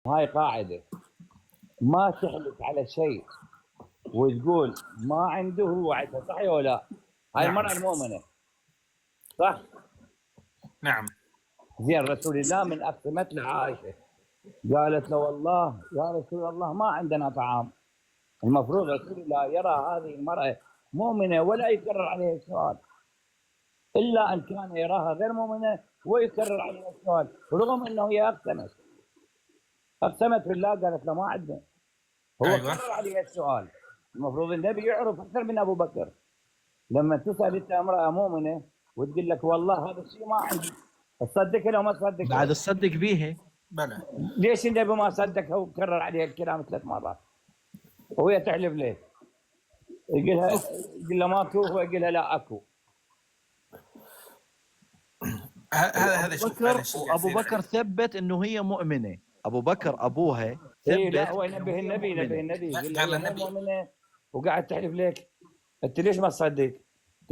هاي قاعدة، ما تحلف على شيء وتقول ما عنده هو عندها، صح ولا لا؟ هاي نعم. المرأة المؤمنة، صح؟ نعم. زين رسول الله من أقسمت له عائشة، قالت له والله يا رسول الله ما عندنا طعام. المفروض رسول الله يرى هذه المرأة مؤمنة ولا يكرر عليها السؤال، إلا أن كان يراها غير مؤمنة ويكرر عليها السؤال، رغم أنه هي أقسمت بالله، قالت له ما عندنا. هو ايوه. كرر عليها السؤال. المفروض النبي يعرف أكثر من أبو بكر. لما تسأل أنت امرأة مؤمنة وتقول لك والله هذا الشيء ما عندي، تصدقها لو ما تصدقها؟ بعد تصدق بيها. بلى. ليش النبي ما صدقها وكرر عليها الكلام 3 مرات وهي تحلف ليه؟ يقول لها ماكو، هو يقول لها لا اكو. هذا شوف، هذا الشيء وابو بكر ثبت انه هي مؤمنه. ابو بكر ابوها اي لا، ثبت هو انه ينبه هي النبي، ينبه مؤمنه. النبي، يقول له قال هي غير النبي. مؤمنه وقاعد تحلف لك، انت ليش ما تصدق؟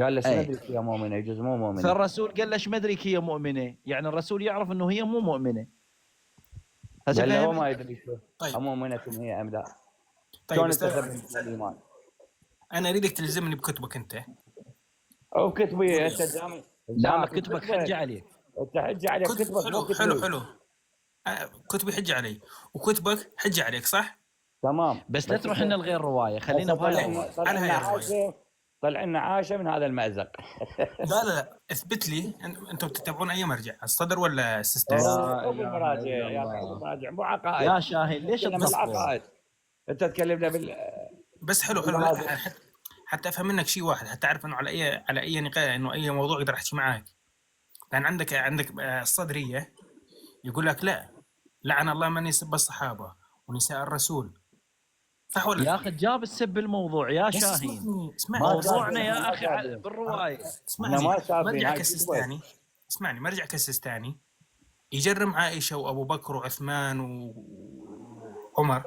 قال له شو اي، ندري يا مؤمنه، يجوز مو مؤمنه. فالرسول قال له ايش مدريك هي مؤمنه؟ يعني الرسول يعرف انه هي مو مؤمنه. هسه قال له هو فهمت؟ ما يدري شو طيب. مؤمنه هي ام لا. طيب شلون استاذ انت عزيز، تثبت الايمان؟ انا اريدك تلزمني بكتبك انت. او كتبي انت دام ماكو كتبك حجه كتبك، عليك. انت حجه عليك كتب كتبك مو حلو حلو كتبي. حلو. كتبي حجه علي وكتبك حجه عليك، صح؟ تمام بس لا تروح لنا الغير روايه، خلينا هسه بهاي طلع الروايه. على لنا هاي الروايه. عاشه، طلع لنا عاشه من هذا المأزق. لا لا لا، اثبت لي انتم تتبعون اي مرجع، الصدر ولا السيستاني؟ لا او اله بالمراجع الا يا اخي، او الله. بالمراجع مو عقائد. يا شاهين ليش نتكلم تنصفون؟ بالعقائد، انت تكلمنا بس حلو حلو، لا بالمراجع. حتى افهم منك شيء واحد، حتى اعرف انه على اي نقاش، انه اي موضوع اقدر احكي معاك. لان عندك الصدريه يقول لك لا، لعن الله من يسب الصحابه ونساء الرسول، صح ولا يا لا؟ اخي جاب السب الموضوع يا بس شاهين. اسمعني ما بس. موضوعنا شافين، احنا يا ما اخي شافين، بالروايه. احنا اسمعني. ما شافين، مرجع هاي كتبت. كسستاني. اسمعني، مرجع كسستاني يجرم عائشه وابو بكر وعثمان وعمر،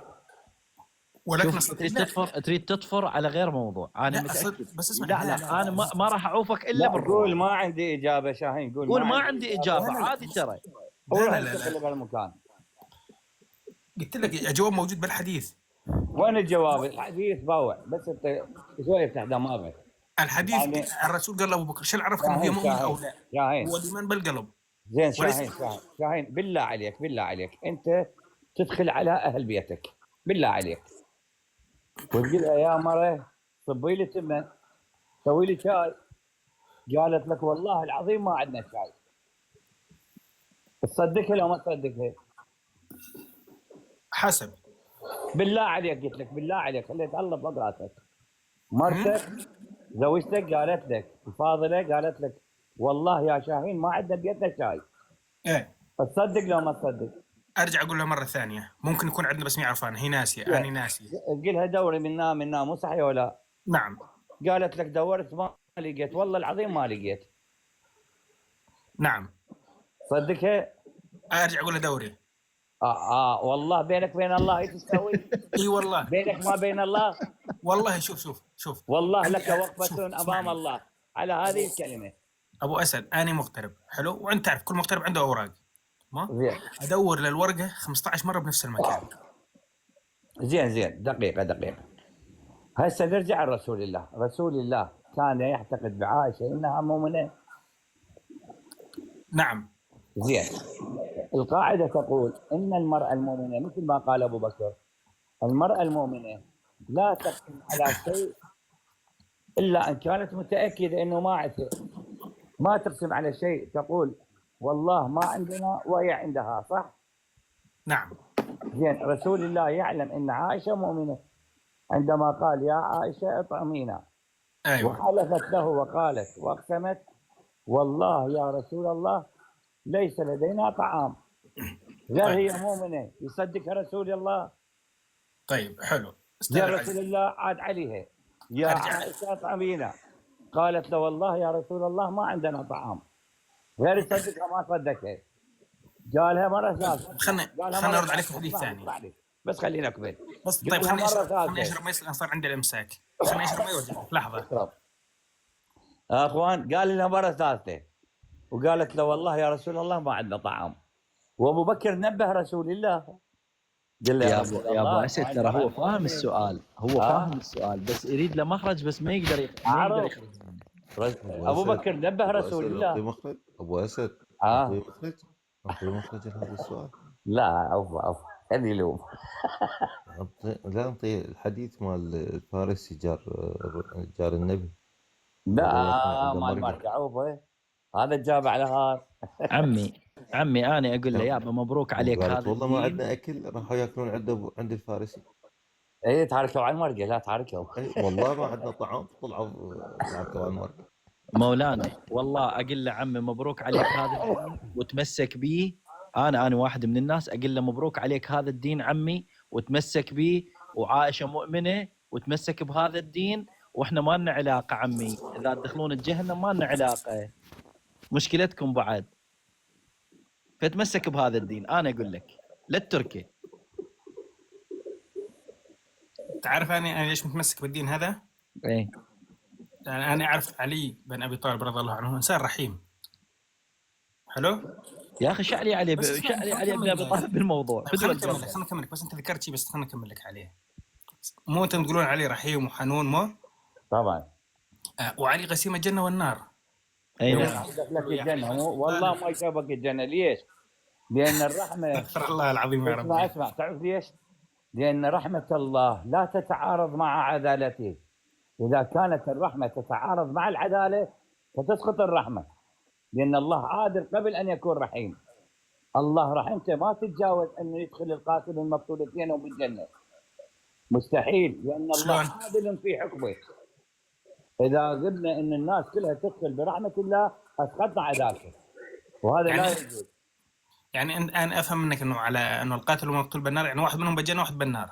ولكن شوف، الصدري تريد لا. تطفر، تريد تطفر على غير موضوع، انا لا متاكد. بس اسمعني، لا لا لا لا، انا لا. ما راح اعوفك الا لا قول بالروايه. ما عندي اجابه، شاهين قول ما قول ما عندي عندي اجابه، اجابه، لا لا عادي ترى. لا وروح لا لا لا. انتقل للمكان. قلت لك الجواب موجود بالحديث. وين الجواب؟ الحديث باوع، بس انت شوي افتح دماغك. الحديث يعني الرسول قال لابو بكر شو عرفك انه هي شاهين مؤمنه او شاهين لا؟ شاهين هو الايمان بالقلب زين، وليس. شاهين بالله عليك، بالله عليك، انت تدخل على اهل بيتك بالله عليك وتقول لها يا مره صبي لي تمن، سوي لي شاي، قالت لك والله العظيم ما عندنا شاي، تصدقها لو ما تصدقها؟ حسب. بالله عليك قلت لك بالله عليك، خليت الله فوق راسك. هم؟ مرتك زوجتك قالت لك الفاضله، قالت لك والله يا شاهين ما عندنا بيتنا شاي، ايه. تصدق لو ما تصدق؟ ارجع اقول لها مره ثانيه، ممكن يكون عندنا بس مي عرفان، هي ناسيه، انا ناسيه. قلها دوري منا مو صحيح ولا؟ نعم. قالت لك دورت ما لقيت، والله العظيم ما لقيت، نعم. صدقها؟ ارجع اقول لها دوري. والله بينك وبين الله ايش تسوي؟ اي والله. بينك ما بين الله، والله شوف والله عندي لك وقفة شوف امام اسمعني الله على هذه الكلمة. ابو اسد، انا مغترب حلو، وانت تعرف كل مغترب عنده اوراق. ما زين ادور للورقه 15 مره بنفس المكان. زين دقيقة. هسه نرجع لرسول الله، رسول الله كان يعتقد بعائشة انها مؤمنة. نعم. زين، القاعدة تقول ان المرأة المؤمنة مثل ما قال ابو بكر، المرأة المؤمنة لا تقسم على شيء الا ان كانت متأكدة انه ما عندها، ما تقسم على شيء تقول والله ما عندنا وهي عندها، صح؟ نعم. زين، رسول الله يعلم ان عائشه مؤمنه عندما قال يا عائشه اطعمينا، ايوه. وحلفت له وقالت واقسمت والله يا رسول الله ليس لدينا طعام، غير طيب. هي مؤمنه يصدقها رسول الله. طيب حلو استاذ زين، رسول العزيز. الله عاد عليها يا ارجع. عائشه اطعمينا، قالت له والله يا رسول الله ما عندنا طعام، غير يصدقها ما صدقها، قالها مره ثالثه، قالها خلنا مره ارد عليك في ثالثه، حديث ثاني. بس خلينا نكمل. بس طيب قالها مره خلني ثالثه، اشرب مي، لان صار عندي الامساك. خلني اشرب مي وارجع لحظه. اشرب اخوان. قال لها مره ثالثه وقالت له والله يا رسول الله ما عندنا طعام، وابو بكر نبه رسول الله قل لي يا رسول ابو الله اسد، ما ترى هو عندك فاهم مؤمن. السؤال، هو فاهم السؤال، بس يريد له مخرج، بس ما يقدر عرب يخرج منه. ابو بكر نبه أبو رسول أسد أعطيه الله. مخرج. أبو أسد اه أعطيه مخرج لهذا السؤال. لا عفوا هذه لوم. لا أعطيه الحديث مال الفارسي جار النبي. لا وهو يكون عنده مال مرقة. مرجع عوفه هذا جاب على هذا. عمي انا اقول له يابا مبروك عليك وقالت هذا والله ما الدين. عندنا أكل، راحوا ياكلون عند الفارسي. اي تحركوا على المرقه، لا تحركوا. أي والله ما عندنا طعام، طلعوا تعركوا على المرقة. مولانا والله اقول له عمي مبروك عليك هذا الدين وتمسك به. انا واحد من الناس اقول له مبروك عليك هذا الدين عمي وتمسك به، وعائشه مؤمنه وتمسك بهذا الدين، واحنا ما لنا علاقه عمي، اذا تدخلون الجهنم ما لنا علاقه، مشكلتكم بعد، فتمسك بهذا الدين. انا اقول لك لا التركي. تعرف انا ليش متمسك بالدين هذا؟ ايه يعني انا اعرف علي بن ابي طالب رضي الله عنه انسان رحيم. حلو. يا اخي شعلي عليه بس اسمعني شعلي خليني عليه ابن ابي اكمل لك. طالب بالموضوع طيب بدون خليني اكمل لك، خليني اكمل لك، بس انت ذكرت شيء، بس خليني اكمل لك عليه. مو انتم تقولون علي رحيم وحنون مو؟ طبعا وعلي قسيم الجنه والنار. اي يوم نعم. يدخلك لك يا أخي الجنه والله ما يسابك الجنه. ليش؟ لان الرحمه استغفر الله العظيم يا اسمع ربي. اسمع، تعرف ليش؟ لان رحمه الله لا تتعارض مع عدالته. اذا كانت الرحمه تتعارض مع العداله فتسقط الرحمه، لان الله عادل قبل ان يكون رحيم. الله رحمته ما تتجاوز انه يدخل القاتل والمقتول اثنينهم بالجنه، مستحيل، لان الله شلون؟ عادل في حكمه. اذا قلنا ان الناس كلها تدخل برحمه الله اسقطنا عدالته، وهذا لا يعني يجوز. يعني انا افهم منك انه على انه القاتل والمقتول بالنار، يعني واحد منهم بالجنه وواحد بالنار.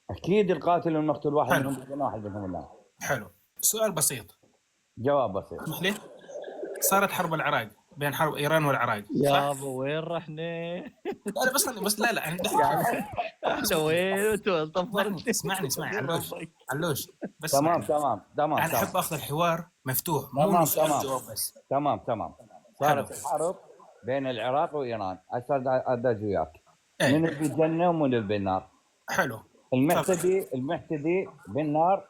اكيد القاتل والمقتول واحد حلو. منهم بالجنه واحد منهم النار. حلو. سؤال بسيط، جواب بسيط. اسمح لي. صارت حرب العراق، بين حرب ايران والعراق، صح؟ يابا وين رحنا؟ لا بس لا انا بدي يعني احنا وين اسمعني اسمعني علوش بس تمام اسمعني. تمام تمام انا تمام احب اخذ الحوار مفتوح، مو تمام انه سؤال تمام وجواب بس. تمام. حلو. صارت الحرب بين العراق وايران، هسه ادز وياك ايه من اللي بالجنه ومن اللي بالنار. حلو. تفضل. المحتدي بالنار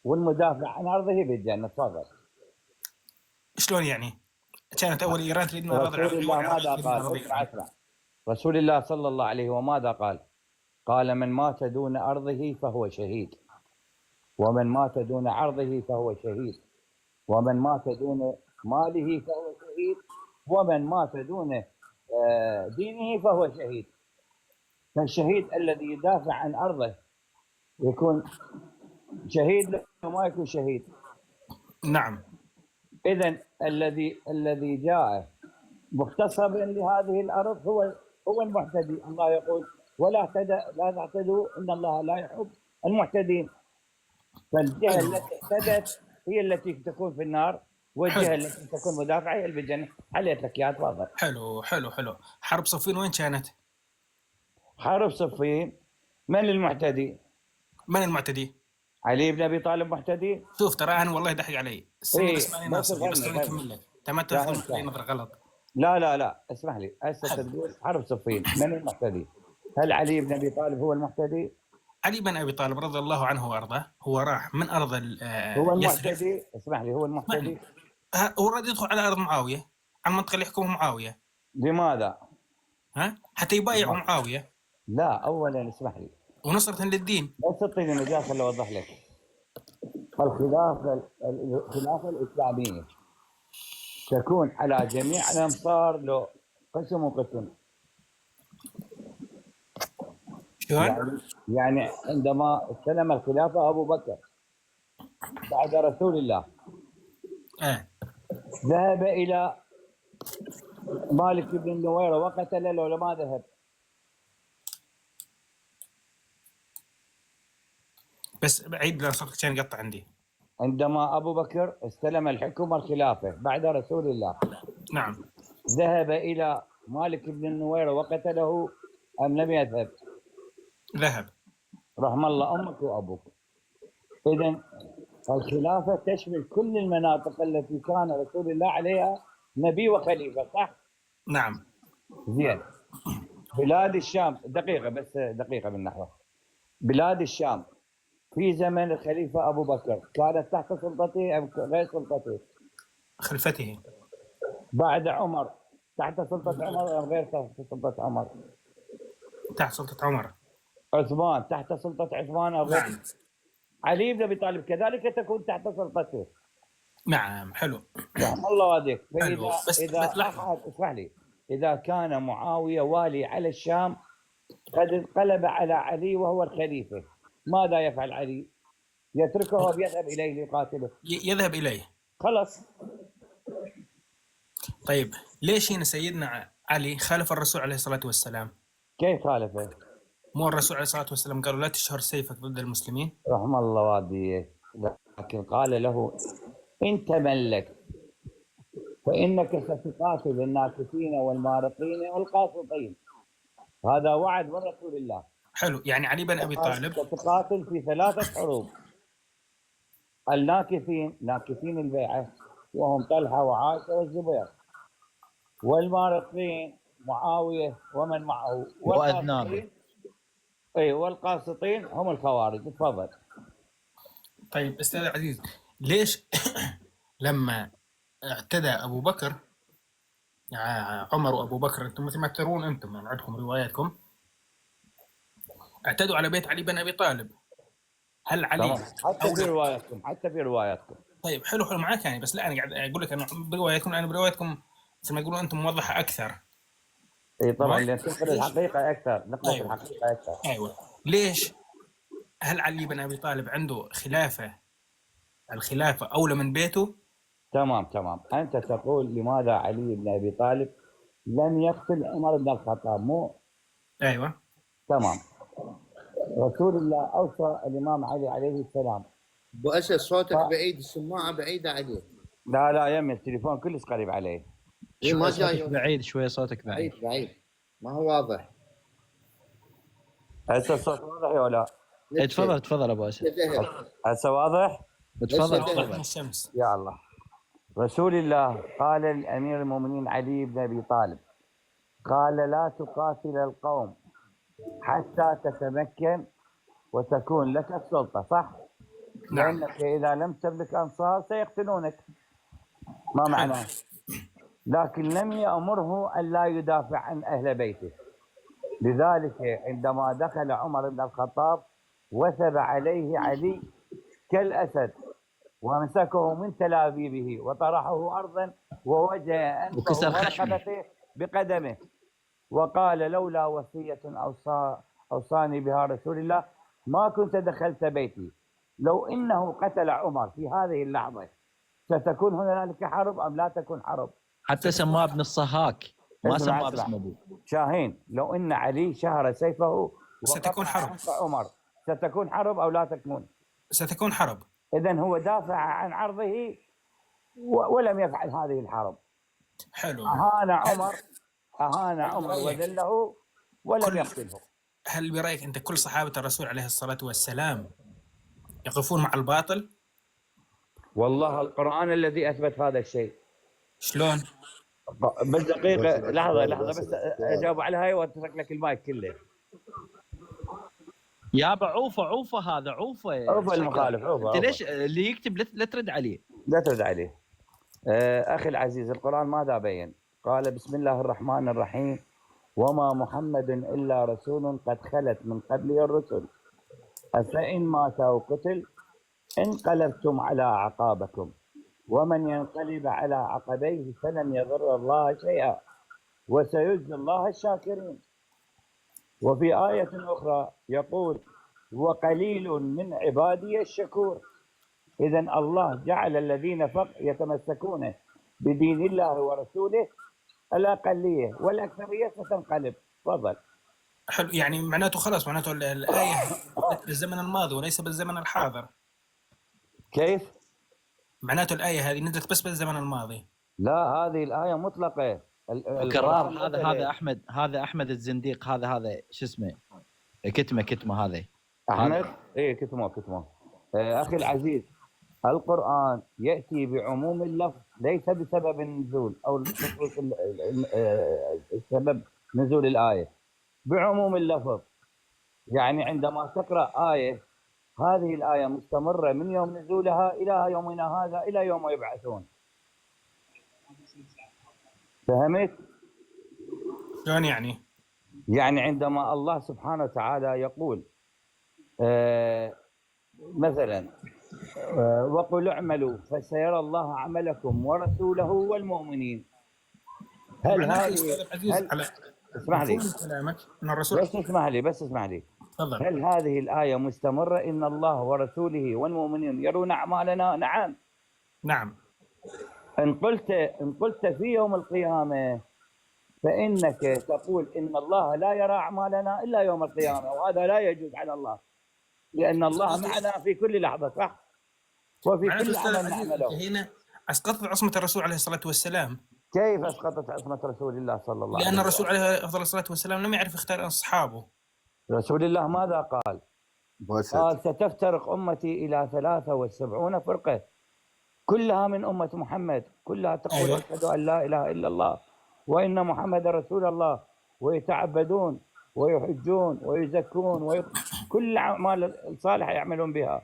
والمدافع عن ارضه بالجنه. تفضل. شلون يعني؟ كانت اول ايران تريد من اراضي رسول العراق الله والعراق ماذا تريد من قال؟ اراضي اسمع ايران. اسمع. رسول الله صلى الله عليه وماذا قال؟ قال من مات دون ارضه فهو شهيد، ومن مات دون عرضه فهو شهيد، ومن مات دون ماله فهو شهيد، ومن مات دون دينه فهو شهيد. فالشهيد الذي يدافع عن ارضه يكون شهيد لو ما يكون شهيد. نعم. اذا الذي جاء مغتصبا لهذه الارض هو المعتدي. الله يقول لا تعتدوا ان الله لا يحب المعتدين. فالجهه التي اعتدت هي التي تكون في النار، والجهه التي تكون مدافعه هي بالجنه. حليت لك يا تفضل. حلو. حرب صفين وين كانت؟ حرب صفين من المعتدي؟ من المعتدي؟ علي بن ابي طالب معتدي. شوف ترى انا والله دحق علي استنى إيه، بس ماني بس ناصر، بس فهمني، خليني اكمل لك. انت ما لا، تاخذ لي نظره غلط. لا اسمح لي. هسه تقول حرب صفين من المعتدي؟ هل علي بن ابي طالب هو المعتدي؟ علي بن ابي طالب رضي الله عنه وارضاه هو راح من ارض هو يثرب. المعتدي. اسمح لي، هو المعتدي. هو راد يدخل على ارض معاويه، على المنطقه اللي يحكمها معاويه، لماذا؟ حتى يبايعوا معاويه لا، اولا اسمح لي، ونصره للدين. لا تعطيني مجال، خليني اوضح لك. الخلافه الاسلاميه تكون على جميع الامصار لو قسم وقسم. شلون؟ يعني عندما استلم الخلافه ابو بكر بعد رسول الله ذهب الى مالك بن نويره وقتله لو ما ذهب. بس عيد لان صوتك كان يقطع عندي. عندما ابو بكر استلم الحكم الخلافه بعد رسول الله، نعم. ذهب الى مالك بن نويره وقتله ام لم يذهب؟ ذهب. رحم الله امك وابوك. اذا الخلافه تشمل كل المناطق التي كان رسول الله عليها نبي وخليفه، صح؟ نعم. زين. بلاد الشام، دقيقة بس، دقيقة بالنحو. بلاد الشام في زمن الخليفة أبو بكر كانت تحت سلطته أم غير سلطته؟ خلفته. بعد عمر تحت سلطة عمر أم غير تحت سلطة عمر؟ تحت سلطة عمر. عثمان تحت سلطة عثمان أو غير؟ نعم. علي بن أبي طالب كذلك تكون تحت سلطته. نعم. حلو. رحم الله والديك. حلو. فإذا بس لحظة. أحد، اسمح لي، إذا كان معاوية والي على الشام قد انقلب على علي وهو الخليفة، ماذا يفعل علي؟ يتركه بيذهب إليه ليقاتله؟ يذهب إليه. خلص. طيب ليش هنا سيدنا علي خالف الرسول عليه الصلاة والسلام؟ كيف خالفه؟ مو الرسول عليه الصلاة والسلام قالوا لا تشهر سيفك ضد المسلمين؟ رحم الله والديك. لكن قال له إن تملكت فإنك ستقاتل الناكثين والمارقين والقاسطين. هذا وعد من رسول الله. حلو. يعني علي بن أبي طالب ستقاتل في 3 حروب. الناكثين، ناكثين البيعة، وهم طلحة وعائشة والزبير. والمارقين معاوية ومن معه. وأذنابه. والقاسطين هم الخوارج. تفضل. طيب أستاذ عزيز، ليش لما اعتدى أبو بكر، عمر وأبو بكر، أنتم مثل ما ترون، أنتم يعني عندكم رواياتكم، اعتدوا على بيت علي بن أبي طالب، هل علي حتى في رواياتكم، حتى في رواياتكم. طيب حلو معاك يعني، بس لا أنا قاعد أقول لك أنه برواياتكم، أنا برواياتكم مثل ما يقولون أنتم موضحة أكثر. اي طبعا، ننتقل الحقيقة أكثر، نقبل أيوة. الحقيقة أكثر. أيوة. ليش؟ هل علي بن أبي طالب عنده الخلافة أولى من بيته؟ تمام. أنت تقول لماذا علي بن أبي طالب لم يقتل عمر بن الخطاب، مو؟ أيوة. تمام. رسول الله أوصى الإمام علي عليه السلام. ابو اسد صوتك بعيد، السماعه بعيده عليك. لا يمي التليفون كلش قريب عليه. إيه ما صوتك جاي. بعيد شويه، صوتك بعيد. بعيد ما هو واضح. هسه الصوت واضح ولا لا؟ إيه، تفضل ابو اسد. هسه واضح؟ تفضل واضح من تفضل. الشمس. يا الله. رسول الله قال لأمير المؤمنين علي بن أبي طالب، قال لا تقاتل القوم حتى تتمكن وتكون لك السلطة، صح؟ نعم. لأنك إذا لم تملك أنصار سيقتلونك. ما معناه؟ لكن لم يأمره أن لا يدافع عن أهل بيته. لذلك عندما دخل عمر بن الخطاب وثب عليه علي كالأسد ومسكه من تلابيبه وطرحه أرضا ووجه أنفه وكسر خشمه ورقبته بقدمه، وقال لولا وصية أوصاني بها رسول الله ما كنت دخلت بيتي. لو إنه قتل عمر في هذه اللحظة ستكون هنالك حرب أم لا تكون حرب؟ حتى سماه ابن الصهاك، ما سماه باسم ابوه. شاهين، لو ان علي شهر سيفه ستكون حرب. عمر ستكون حرب او لا تكون؟ ستكون حرب. اذا هو دافع عن عرضه ولم يفعل هذه الحرب. حلو. اهان عمر وذله ولم يقتله. هل برايك انت كل صحابه الرسول عليه الصلاه والسلام يقفون مع الباطل؟ والله القرآن الذي اثبت هذا الشيء. شلون؟ بس دقيقة، لحظة بس اجاوب على هاي واترك لك المايك كله. يابا عوفه هذا عوفه المخالف، انت ليش اللي يكتب لا ترد عليه؟ لا ترد عليه. اخي العزيز، القرآن ماذا بين؟ قال بسم الله الرحمن الرحيم وما محمد الا رسول قد خلت من قبله الرسل افإن مات او قتل انقلبتم على اعقابكم ومن ينقلب على عقبيه فلن يضر الله شيئا وسيجزي الله الشاكرين. وفي آية أخرى يقول وقليل من عبادي الشكور. إذا الله جعل الذين يتمسكون بدين الله ورسوله الأقلية والأكثرية ستنقلب. تفضل. حلو. يعني معناته خلاص، معناته الآية بالزمن الماضي وليس بالزمن الحاضر. كيف؟ معناته الآية هذه نزلت بس بالزمن الماضي. لا، هذه الآية مطلقة. كرار. هذا أحمد الزنديق، هذا شو اسمه، كتمه هذا أحمد. إيه كتمه. أخي العزيز، القرآن يأتي بعموم اللفظ ليس بسبب النزول أو سبب نزول الآية. بعموم اللفظ. يعني عندما تقرأ آية، هذه الآية مستمرة من يوم نزولها إلى يومنا هذا، إلى يوم يبعثون. فهمت؟ شلون يعني؟ يعني عندما الله سبحانه وتعالى يقول مثلا وقل اعملوا فسيرى الله عملكم ورسوله والمؤمنين. هل معناته هذه استاذ العزيز هل على اسمح لي مفهوم كلامك ان الرسول بس اسمح لي تفضل. هل هذه الآية مستمرة إن الله ورسوله والمؤمنين يرون أعمالنا؟ نعم. نعم. إن قلت في يوم القيامة فإنك تقول إن الله لا يرى أعمالنا إلا يوم القيامة، وهذا لا يجوز على الله، لأن الله معنا في كل لحظة، صح؟ وفي معناته كل استاذ عمل العزيز نعمله. انت هنا اسقطت عصمه الرسول عليه الصلاه والسلام، كيف أسقطت عصمة رسول الله صلى الله عليه لان وسلم؟ الرسول عليه افضل الصلاه والسلام لم يعرف يختار اصحابه. رسول الله ماذا قال؟ بس قال ستفترق أمتي إلى 73 فرقة، كلها من أمة محمد، كلها تقول أيوة. أشهد أن لا إله إلا الله وإن محمد رسول الله، ويتعبدون ويحجون ويزكون كل الأعمال الصالحة يعملون بها.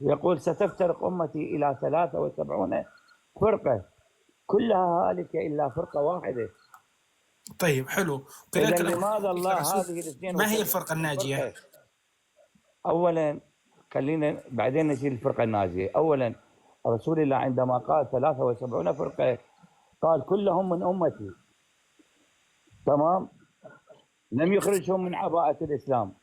يقول ستفترق أمتي إلى 73 فرقة، كلها هالكة إلا فرقة واحدة. طيب حلو. إذا كذلك لماذا الله الرسول هذه الاثنين ما هي الفرقه الناجيه؟ فرقة؟ أولا خلينا بعدين نجي للفرقة الناجية. أولا رسول الله عندما قال 73 فرقة قال كلهم من أمتي، تمام؟ لم يخرجهم من عباءة الإسلام.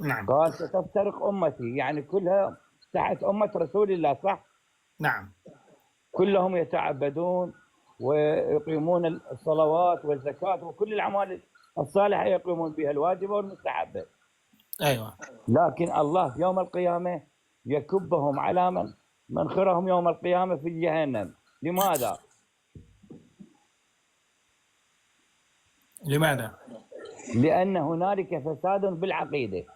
نعم. قال ستفترق أمتي، يعني كلها تحت أمة رسول الله، صح؟ نعم. كلهم يتعبدون ويقيمون الصلوات والزكاة وكل الأعمال الصالحة يقومون بها، الواجبة والمستحبة. ايوه. لكن الله في يوم القيامة يكبهم على منخرهم يوم القيامة في جهنم. لماذا؟ لماذا؟ لأن هنالك فساد بالعقيدة.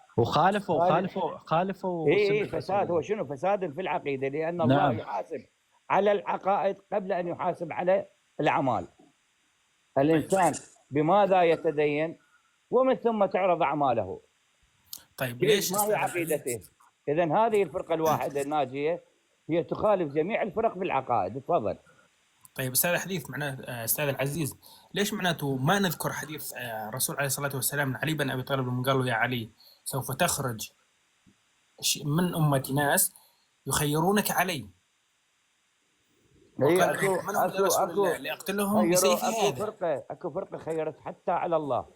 خالفوا إيه فساد. هو شنو فساد في العقيدة؟ لأن الله نعم. يحاسب على العقائد قبل أن يحاسب على الأعمال. الإنسان بماذا يتدين ومن ثم تعرض أعماله. طيب ليش ما هي عقيدته؟ إذا هذه الفرقة الواحدة الناجية هي تخالف جميع الفرق بالعقائد. تفضل. طيب استاذ الحديث معناه استاذ العزيز، ليش معناته ما نذكر حديث الرسول عليه الصلاه والسلام علي بن ابي طالب لما قال له يا علي سوف تخرج من امتي ناس يخيرونك علي، وقال من هم يا رسول الله لاقتلهم بسيفي هذا. اكو فرقه خيرت حتى على الله.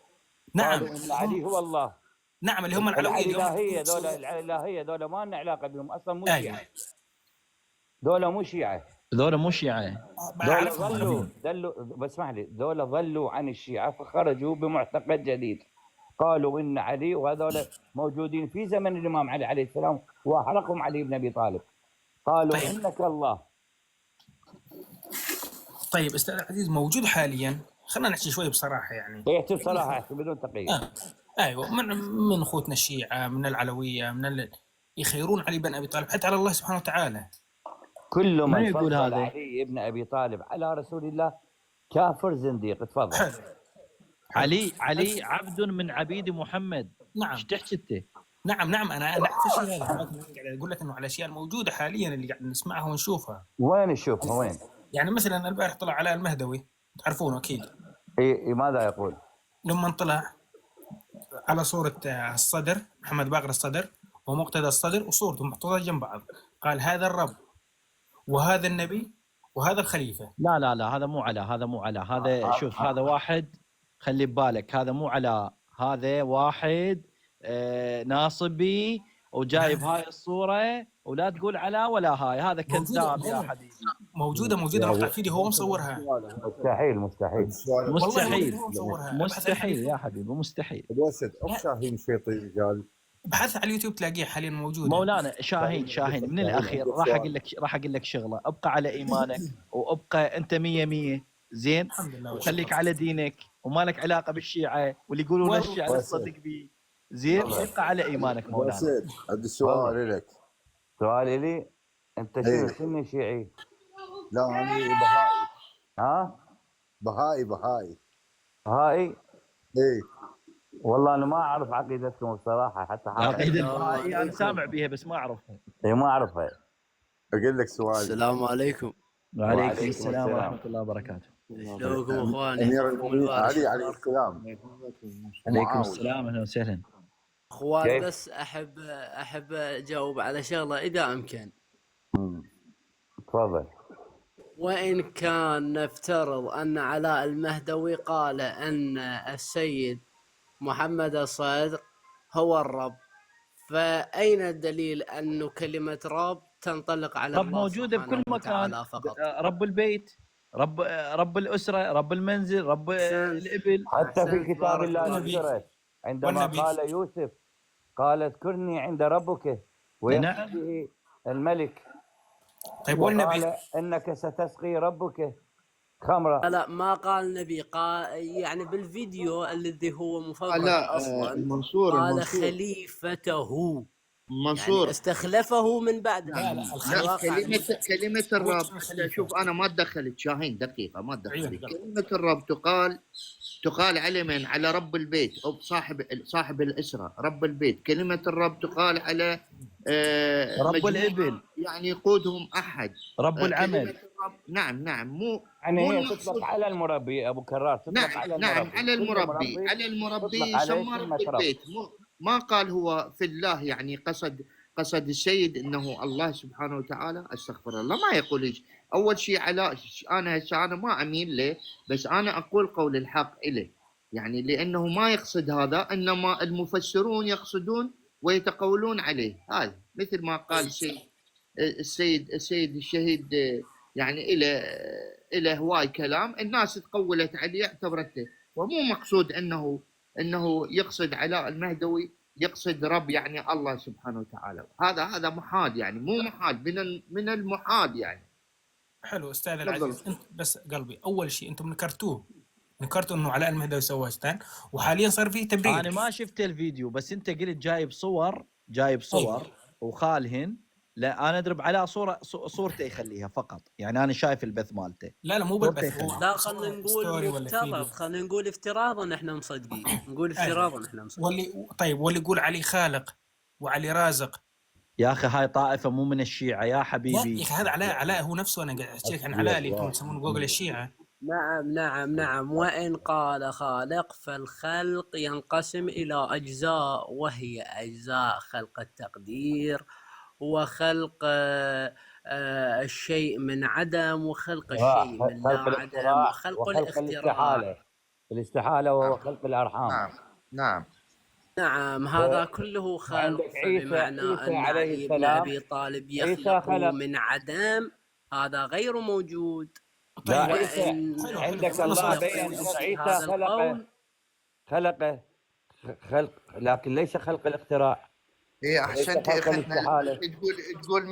نعم. قالوا ان علي هو الله. نعم اللي هم العلويين. الالهيه ذولا ما لنا علاقه بهم اصلا، مو شيعه. ذولا مو شيعه. ذولا ظلوا بس اسمح لي، ذولا ظلوا عن الشيعه فخرجوا بمعتقد جديد. قالوا ان علي، وهذول موجودين في زمن الامام علي عليه السلام واحرقهم علي بن ابي طالب. قالوا طيب. انك الله. طيب استاذ العزيز موجود حاليا، خلينا نحكي شوي بصراحه يعني. احكي بصراحه بدون تقييد. ايوه من اخوتنا الشيعه، من العلويه، يخيرون علي بن ابي طالب حتى على الله سبحانه وتعالى. كل من فضل علي بن ابي طالب على رسول الله كافر زنديق. تفضل. علي عبد من عبيد محمد. نعم. ايش تحكي انت؟ نعم انا اعرف الشيء هذا، قاعد اقول لك انه على الاشياء الموجوده حاليا اللي قاعد نسمعها ونشوفها. وين نشوفها وين؟ يعني مثلا البارح طلع علاء المهدوي، تعرفونه اكيد. ماذا يقول؟ لما طلع على صوره الصدر، محمد باقر الصدر ومقتدى الصدر وصورته محطوطه جنب بعض، قال هذا الرب وهذا النبي وهذا الخليفه. لا هذا مو على هذا شوف هذا واحد، خلي ببالك هذا مو على، هذا واحد ناصبي وجايب هاي الصوره، ولا تقول على ولا هاي، هذا كذاب يا حبيبي. موجوده مقطع فيديو هو مصورها. مستحيل يا حبيبي، مستحيل. شاهين شيطي قال ابحث على اليوتيوب تلاقيه حاليا موجود. مولانا شاهين من الاخير راح اقول لك شغله، ابقى على ايمانك وابقى انت 100 زين، وخليك على دينك وما لك علاقه بالشيعه واللي يقولون الشيعه لا تصدق به، زين ابقى على ايمانك مولانا. عندي سؤال لك. سؤال لي انت شنو سني شيعي؟ لا انا بهائي. ها؟ بهائي. هاي؟ ايه والله انا ما اعرف عقيدتكم بصراحه، حتى حاول عقيدة السلام البهائية انا عليكم. سامع بيها بس ما اعرفها. ما اعرفها. اقول لك سؤال. السلام عليكم. وعليكم السلام ورحمة الله وبركاته. شلونكم اخواني؟ امير حفظكم المؤمنين البارح. علي عليه السلام. عليكم معاوية. السلام، اهلا وسهلا. اخوان كيف؟ بس احب اجاوب على شغله اذا امكن. تفضل. وان كان نفترض ان علاء المهدوي قال ان السيد محمد الصادق هو الرب، فاين الدليل انه كلمه رب تنطلق على رب الله موجودة سبحانه بكل مكان، وتعالى فقط؟ رب البيت، رب الأسرة، رب المنزل، رب أحسنت. الإبل. حتى في أحسنت، كتاب بارك الله الله فيك. ذكرت عندما والنبي. قال يوسف، قال اذكرني عند ربك ويأتي به الملك، طيب والنبي. وقال انك ستسقي ربك خمرا. لا ما قال نبي، قال يعني بالفيديو الذي هو مفبرك لا اصلا منصور قال منصور خليفته، منصور يعني استخلفه من بعده. لا لا لا الخليفة كلمة الرب، الخليفة. شوف أنا ما تدخلت شاهين دقيقة، ما تدخلت. عيوني. كلمة الرب تقال على من؟ على رب البيت أو صاحب الأسرة، رب البيت. كلمة الرب تقال على رب مجموعة الإبل، يعني يقودهم أحد. رب كلمة العمل. الرب نعم مو يعني هي المقصود. تطلق على المربي ابو كرار، تطلق على نعم المربي. على كل المربي، على المربي تطلق عليه يسمى كلمة رب رب. البيت. ما قال هو في الله، يعني قصد السيد انه الله سبحانه وتعالى. استغفر الله، ما يقول إيش. اول شيء على انا ما اميل له، بس انا اقول قول الحق اليه، يعني لانه ما يقصد هذا، انما المفسرون يقصدون ويتقولون عليه. هذا مثل ما قال السيد الشهيد، يعني إلى هواي كلام الناس تقولت عليه اعتبرته، ومو مقصود انه يقصد علاء المهدوي، يقصد رب يعني الله سبحانه وتعالى. هذا محال، يعني مو محال، من المحال يعني. حلو استاذ تفضل. العزيز، انت بس قلبي اول شيء انتم نكرتوا انه علاء المهدوي سوى ستان، وحاليا صار فيه تبرير. انا ما شفت الفيديو، بس انت قلت جايب صور وخالهن. لا انا ادرب على صورته يخليها فقط، يعني انا شايف البث مالته. لا مو بالبث، هو لا خلينا نقول ستوري ولا مفترض، فيديو. خلينا نقول افتراضا احنا مصدقين، نقول افتراضا احنا مصدقين. واللي يقول علي خالق وعلي رازق. يا اخي هاي طائفه مو من الشيعه يا لا حبيبي. يا اخي هذا علاء هو نفسه، انا قاعد احكي لك عن علاء اللي انتم تسمونه جوجل الشيعه. نعم وإن قال خالق فالخلق ينقسم إلى أجزاء، وهي أجزاء خلق التقدير، وخلق الشيء من عدم، وخلق الشيء من لا خلق عدم، الاختراع وخلق وخلق الاختراع. الاستحالة وهو خلق الأرحام. نعم هذا كله خلق، عندك فبمعنى عيسى أن عليه علي بن السلام. أبي طالب عيسى يخلق خلق. من عدم، هذا غير موجود. لا طيب عيسى عندك الله بين أن عيسى خلق لكن ليس خلق الاختراع. ايه احسنت يا خلق اخي. الاستحالة. تقول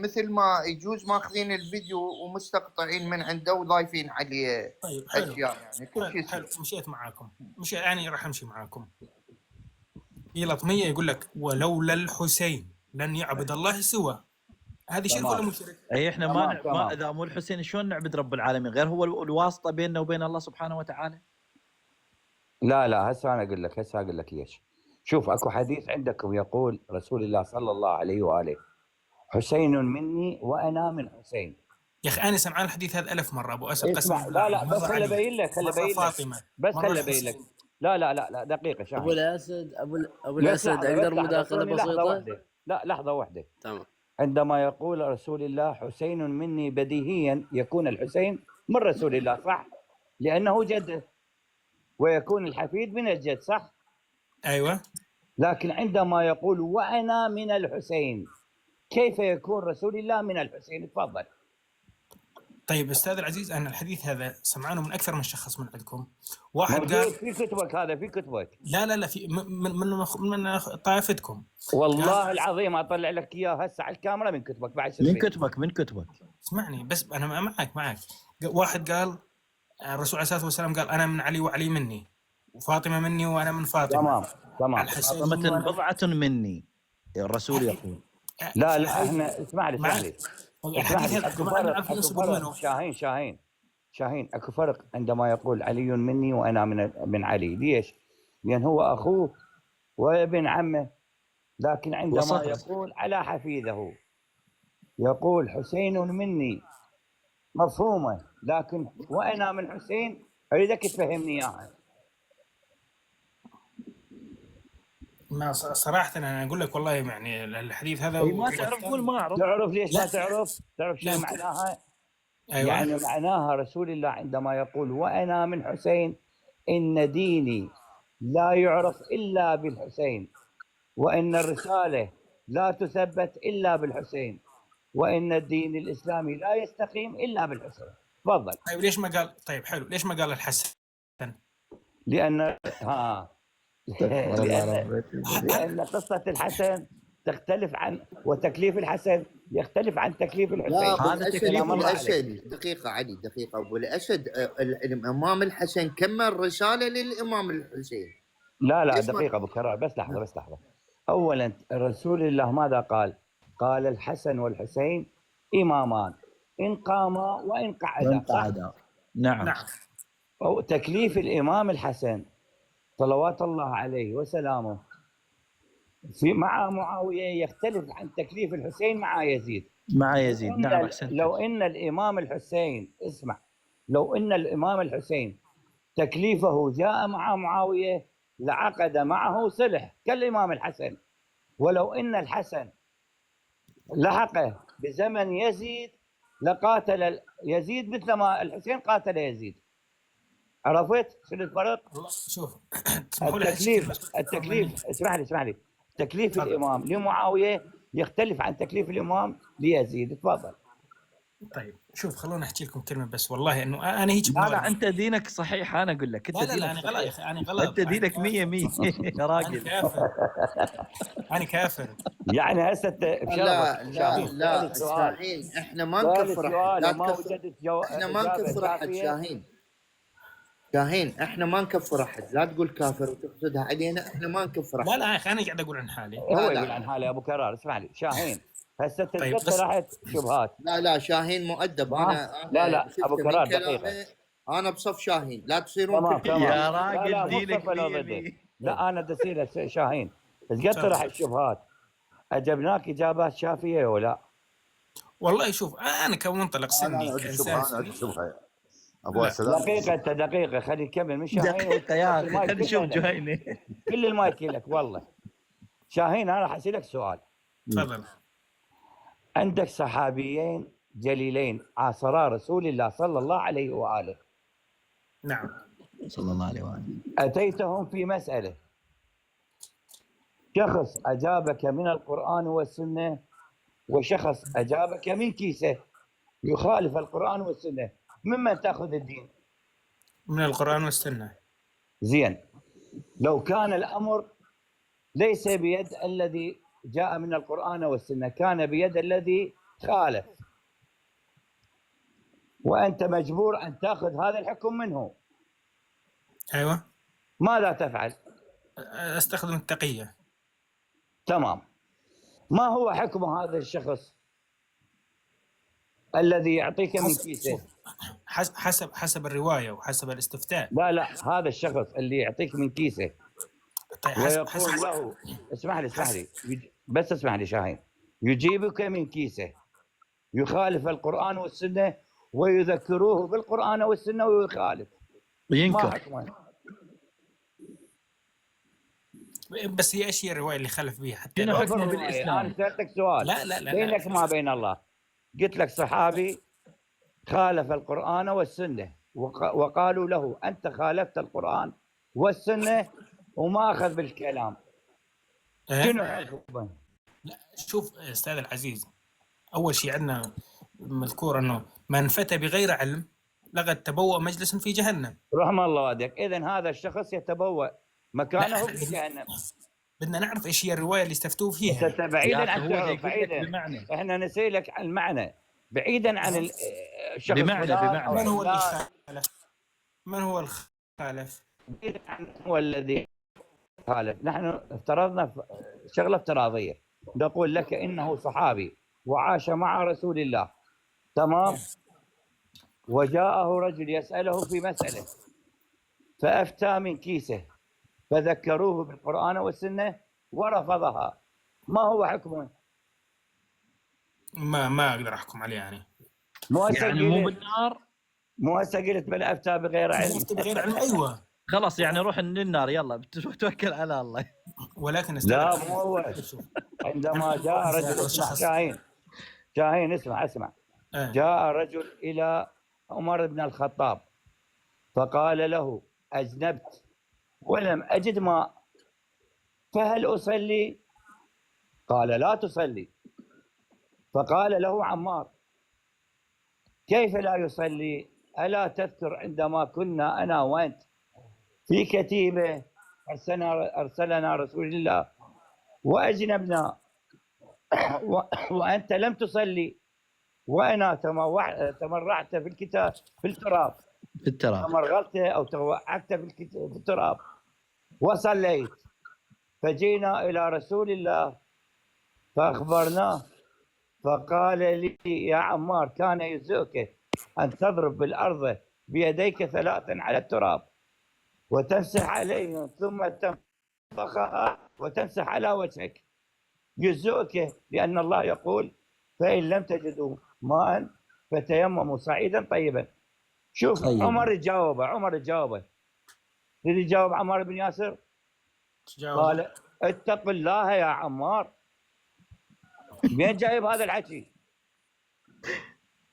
مثل ما يجوز ماخذين الفيديو ومستقطعين من عنده وضايفين عليه طيب اشياء، يعني كل شيء. حلو مشيت معاكم، يعني راح امشي معاكم. في لطميه يقول لك ولولا الحسين لن يعبد الله سوى. هذه شرك ولا مو شرك؟ اي احنا تمام. ما اذا مو الحسين شلون نعبد رب العالمين؟ غير هو الواسطه بيننا وبين الله سبحانه وتعالى. لا هسه انا اقول لك ليش. شوف اكو حديث عندكم يقول رسول الله صلى الله عليه واله حسين مني وانا من حسين. يا اخي انا سمعان الحديث هذا 1000 مره ابو اسد. اسمع لا بس خلي ابين لك فاطمه بس خلي ابين لك. لا دقيقه شاهد. ابو الاسد اقدر مداخله بسيطه؟ لحظه واحده. تمام. عندما يقول رسول الله حسين مني، بديهيا يكون الحسين من رسول الله، صح؟ لانه جده، ويكون الحفيد من الجد، صح؟ ايوه. لكن عندما يقول وانا من الحسين، كيف يكون رسول الله من الحسين؟ تفضل. طيب استاذ العزيز، انا الحديث هذا سمعانه من اكثر من شخص من عندكم. واحد قال في كتبك، هذا في كتبك. لا في من طائفتكم. والله العظيم اطلع لك اياه هسه على الكاميرا من كتبك بعد من كتبك. اسمعني بس انا معك. واحد قال الرسول عليه الصلاه والسلام قال انا من علي وعلي مني، وفاطمه مني وانا من فاطمه. تمام. فاطمه بضعه مني الرسول يقول. لا احنا اسمع لي الحديث هذا كمان نعرف نسبه منه. شاهين اكو فرق عندما يقول علي مني وانا من علي. ليش؟ لأن هو أخوه وابن عمه. لكن عندما وصدق. يقول على حفيده يقول حسين مني مفهومة، لكن وأنا من حسين أريدك تفهمني إياها. ما صراحة أنا أقول لك والله يعني الحديث هذا ما تعرف قول ما اعرف. تعرف ليش لا. ما تعرف؟ تعرف لا. شو معناها؟ أيوة. يعني معناها رسول الله عندما يقول وأنا من حسين إن ديني لا يعرف إلا بالحسين، وإن الرسالة لا تثبت إلا بالحسين، وإن الدين الإسلامي لا يستقيم إلا بالحسين. تفضل. طيب ليش ما قال؟ طيب حلو، ليش ما قال الحسن؟ لأن لأن قصة الحسن تختلف عن، وتكليف الحسن يختلف عن تكليف لا الحسين. ابو هذا الاسد، تكليف ابو الله عليك. الاسد دقيقه علي، دقيقه ابو الاسد. الامام الحسن كمل رساله للامام الحسين. لا ليش ما- دقيقة أبو كرار، بس لحظة. أولا رسول الله ماذا قال؟ قال الحسن والحسين إمامان إن قاما وإن قعدا. صح؟ نعم. نعم. أو تكليف الإمام الحسن صلوات الله عليه وسلامه مع معاوية يختلف عن تكليف الحسين مع يزيد. مع يزيد. نعم احسنت. لو ان الامام الحسين، اسمع، لو ان الامام الحسين تكليفه جاء مع معاويه لعقد معه صلح كالامام الحسن، ولو ان الحسن لحقه بزمن يزيد لقاتل يزيد مثل ما الحسين قاتل يزيد. عرفت شنو الفرق؟ والله شوف تسمحوا لي التكليف اسمح لي تكليف تفضل. الامام لمعاويه يختلف عن تكليف الامام ليزيد. تفضل. طيب شوف خلونا احكي لكم كلمه بس، والله انه انا هيك لا انت دينك صحيح، انا اقول لك انت لا دينك انا غلط يا صحيح. اخي، انا غلط. انت دينك 100 يا انا راجل. كافر. انا كافر. يعني هسه لا لا لا شاهين، احنا ما نكفر احد، لا تكفر. احنا ما نكفر احد شاهين. شاهين احنا ما نكفر احد، لا تقول كافر وتقصدها علينا، احنا ما نكفر احد. لا يا اخي انا قاعد اقول عن حالي. هو يقول عن حاله ابو كرار. اسمع لي شاهين، هسه طيب انت بس- طرحت شبهات. لا شاهين مؤدب. انا لا شفت ابو من كرار كلامه، دقيقه. انا بصف شاهين، لا تصيرون تمام كلكم. يا لا راجل مو دينك بصف ولا 100 ضده. لا انا دسيله شاهين، ايش قد طرح الشبهات؟ اجبناك اجابات شافيه ولا؟ والله شوف انا كمنطلق انا سني عندي كانسان شبهه، انا عندي سني. شبهه ابو سلام. دقيقه خلي يكمل من شاهين. دقيقة يا اخي المايك خلينا نشوف كله لك. جهينه. كل المايك لك والله. شاهين انا راح اسالك سؤال. تفضل. عندك صحابيين جليلين عاصرا رسول الله صلى الله عليه واله، نعم. صلى الله عليه واله. اتيتهم في مساله، شخص اجابك من القران والسنه وشخص اجابك من كيسه يخالف القران والسنه، ممن تاخذ الدين؟ من القرآن والسنة. زين، لو كان الامر ليس بيد الذي جاء من القران والسنه، كان بيد الذي خالف، وانت مجبور ان تاخذ هذا الحكم منه، ايوه. ماذا تفعل؟ استخدم التقية. تمام. ما هو حكم هذا الشخص الذي يعطيك من كيسه؟ حسب الرواية وحسب الاستفتاء. لا هذا الشخص اللي يعطيك من كيسه طيب ويقول له اسمح لي بس اسمح لي شاهين، يجيبك من كيسه يخالف القرآن والسنة ويذكروه بالقرآن والسنة ويخالف، ما ينكر. حكمه؟ بس هي ايش هي الرواية اللي خلف بيها حتى شنو لو- حكمه بالاسلام؟ أنا سألتك سؤال لا بينك ما بين الله، قلت لك صحابي خالف القرآن والسنة وقالوا له أنت خالفت القرآن والسنة وما أخذ بالكلام، شنو حكمه؟ لا شوف استاذ العزيز، اول شيء عندنا مذكور انه من فتى بغير علم لقد تبوأ مجلسا في جهنم. رحم الله والديك. إذن هذا الشخص يتبوأ مكانه لا، في جهنم. بدنا نعرف ايش هي الرواية اللي استفتوه فيها. بعيدا عن هو تعرف، يقول لك بعيدا بمعنى. احنا نسألك عن المعنى، بعيدا عن الشخص بمعنى. من هو اللي لا، خالف؟ من هو الخالف؟ بعيدا عن هو الذي خالف. نحن افترضنا شغله افتراضيه، نقول لك انه صحابي وعاش مع رسول الله، تمام، وجاءه رجل يسأله في مسألة فأفتى من كيسه فذكروه بالقرآن والسنة ورفضها. ما هو حكمه؟ ما اقدر احكم عليه يعني. مو هسه يعني مو قلت بالنار. مو هسه قلت بل افتى بغير علم. شفت بغير علم، ايوه. خلاص يعني روح للنار يلا توكل على الله. ولكن استاذ لا العزيز، مو هو. شوف، عندما جاء رجل، اسمع شاهين اسمع. جاء رجل إلى عمر بن الخطاب فقال له: أذنبت ولم أجد ماء فهل أصلي؟ قال: لا تصلي. فقال له عمار: كيف لا يصلي؟ ألا تذكر عندما كنا أنا وأنت في كتيبة أرسلنا رسول الله وأجنبنا وأنت لم تصلي، وأنا تمرعت في الكتاب في التراب، تمرغت أو توعكت في التراب وصليت. فجينا إلى رسول الله فأخبرناه فقال لي: يا عمار، كان يجزئك أن تضرب بالأرض بيديك 3 على التراب وتمسح عليهم ثم تنفخها وتمسح على وجهك، يجزئك، لأن الله يقول: فإن لم تجدوا ماء فتيمموا صعيدا طيبا. شوف طيب. عمر جاوبه اللي جاوب عمار بن ياسر قال: اتق الله يا عمار. مين جايب هذا الحكي؟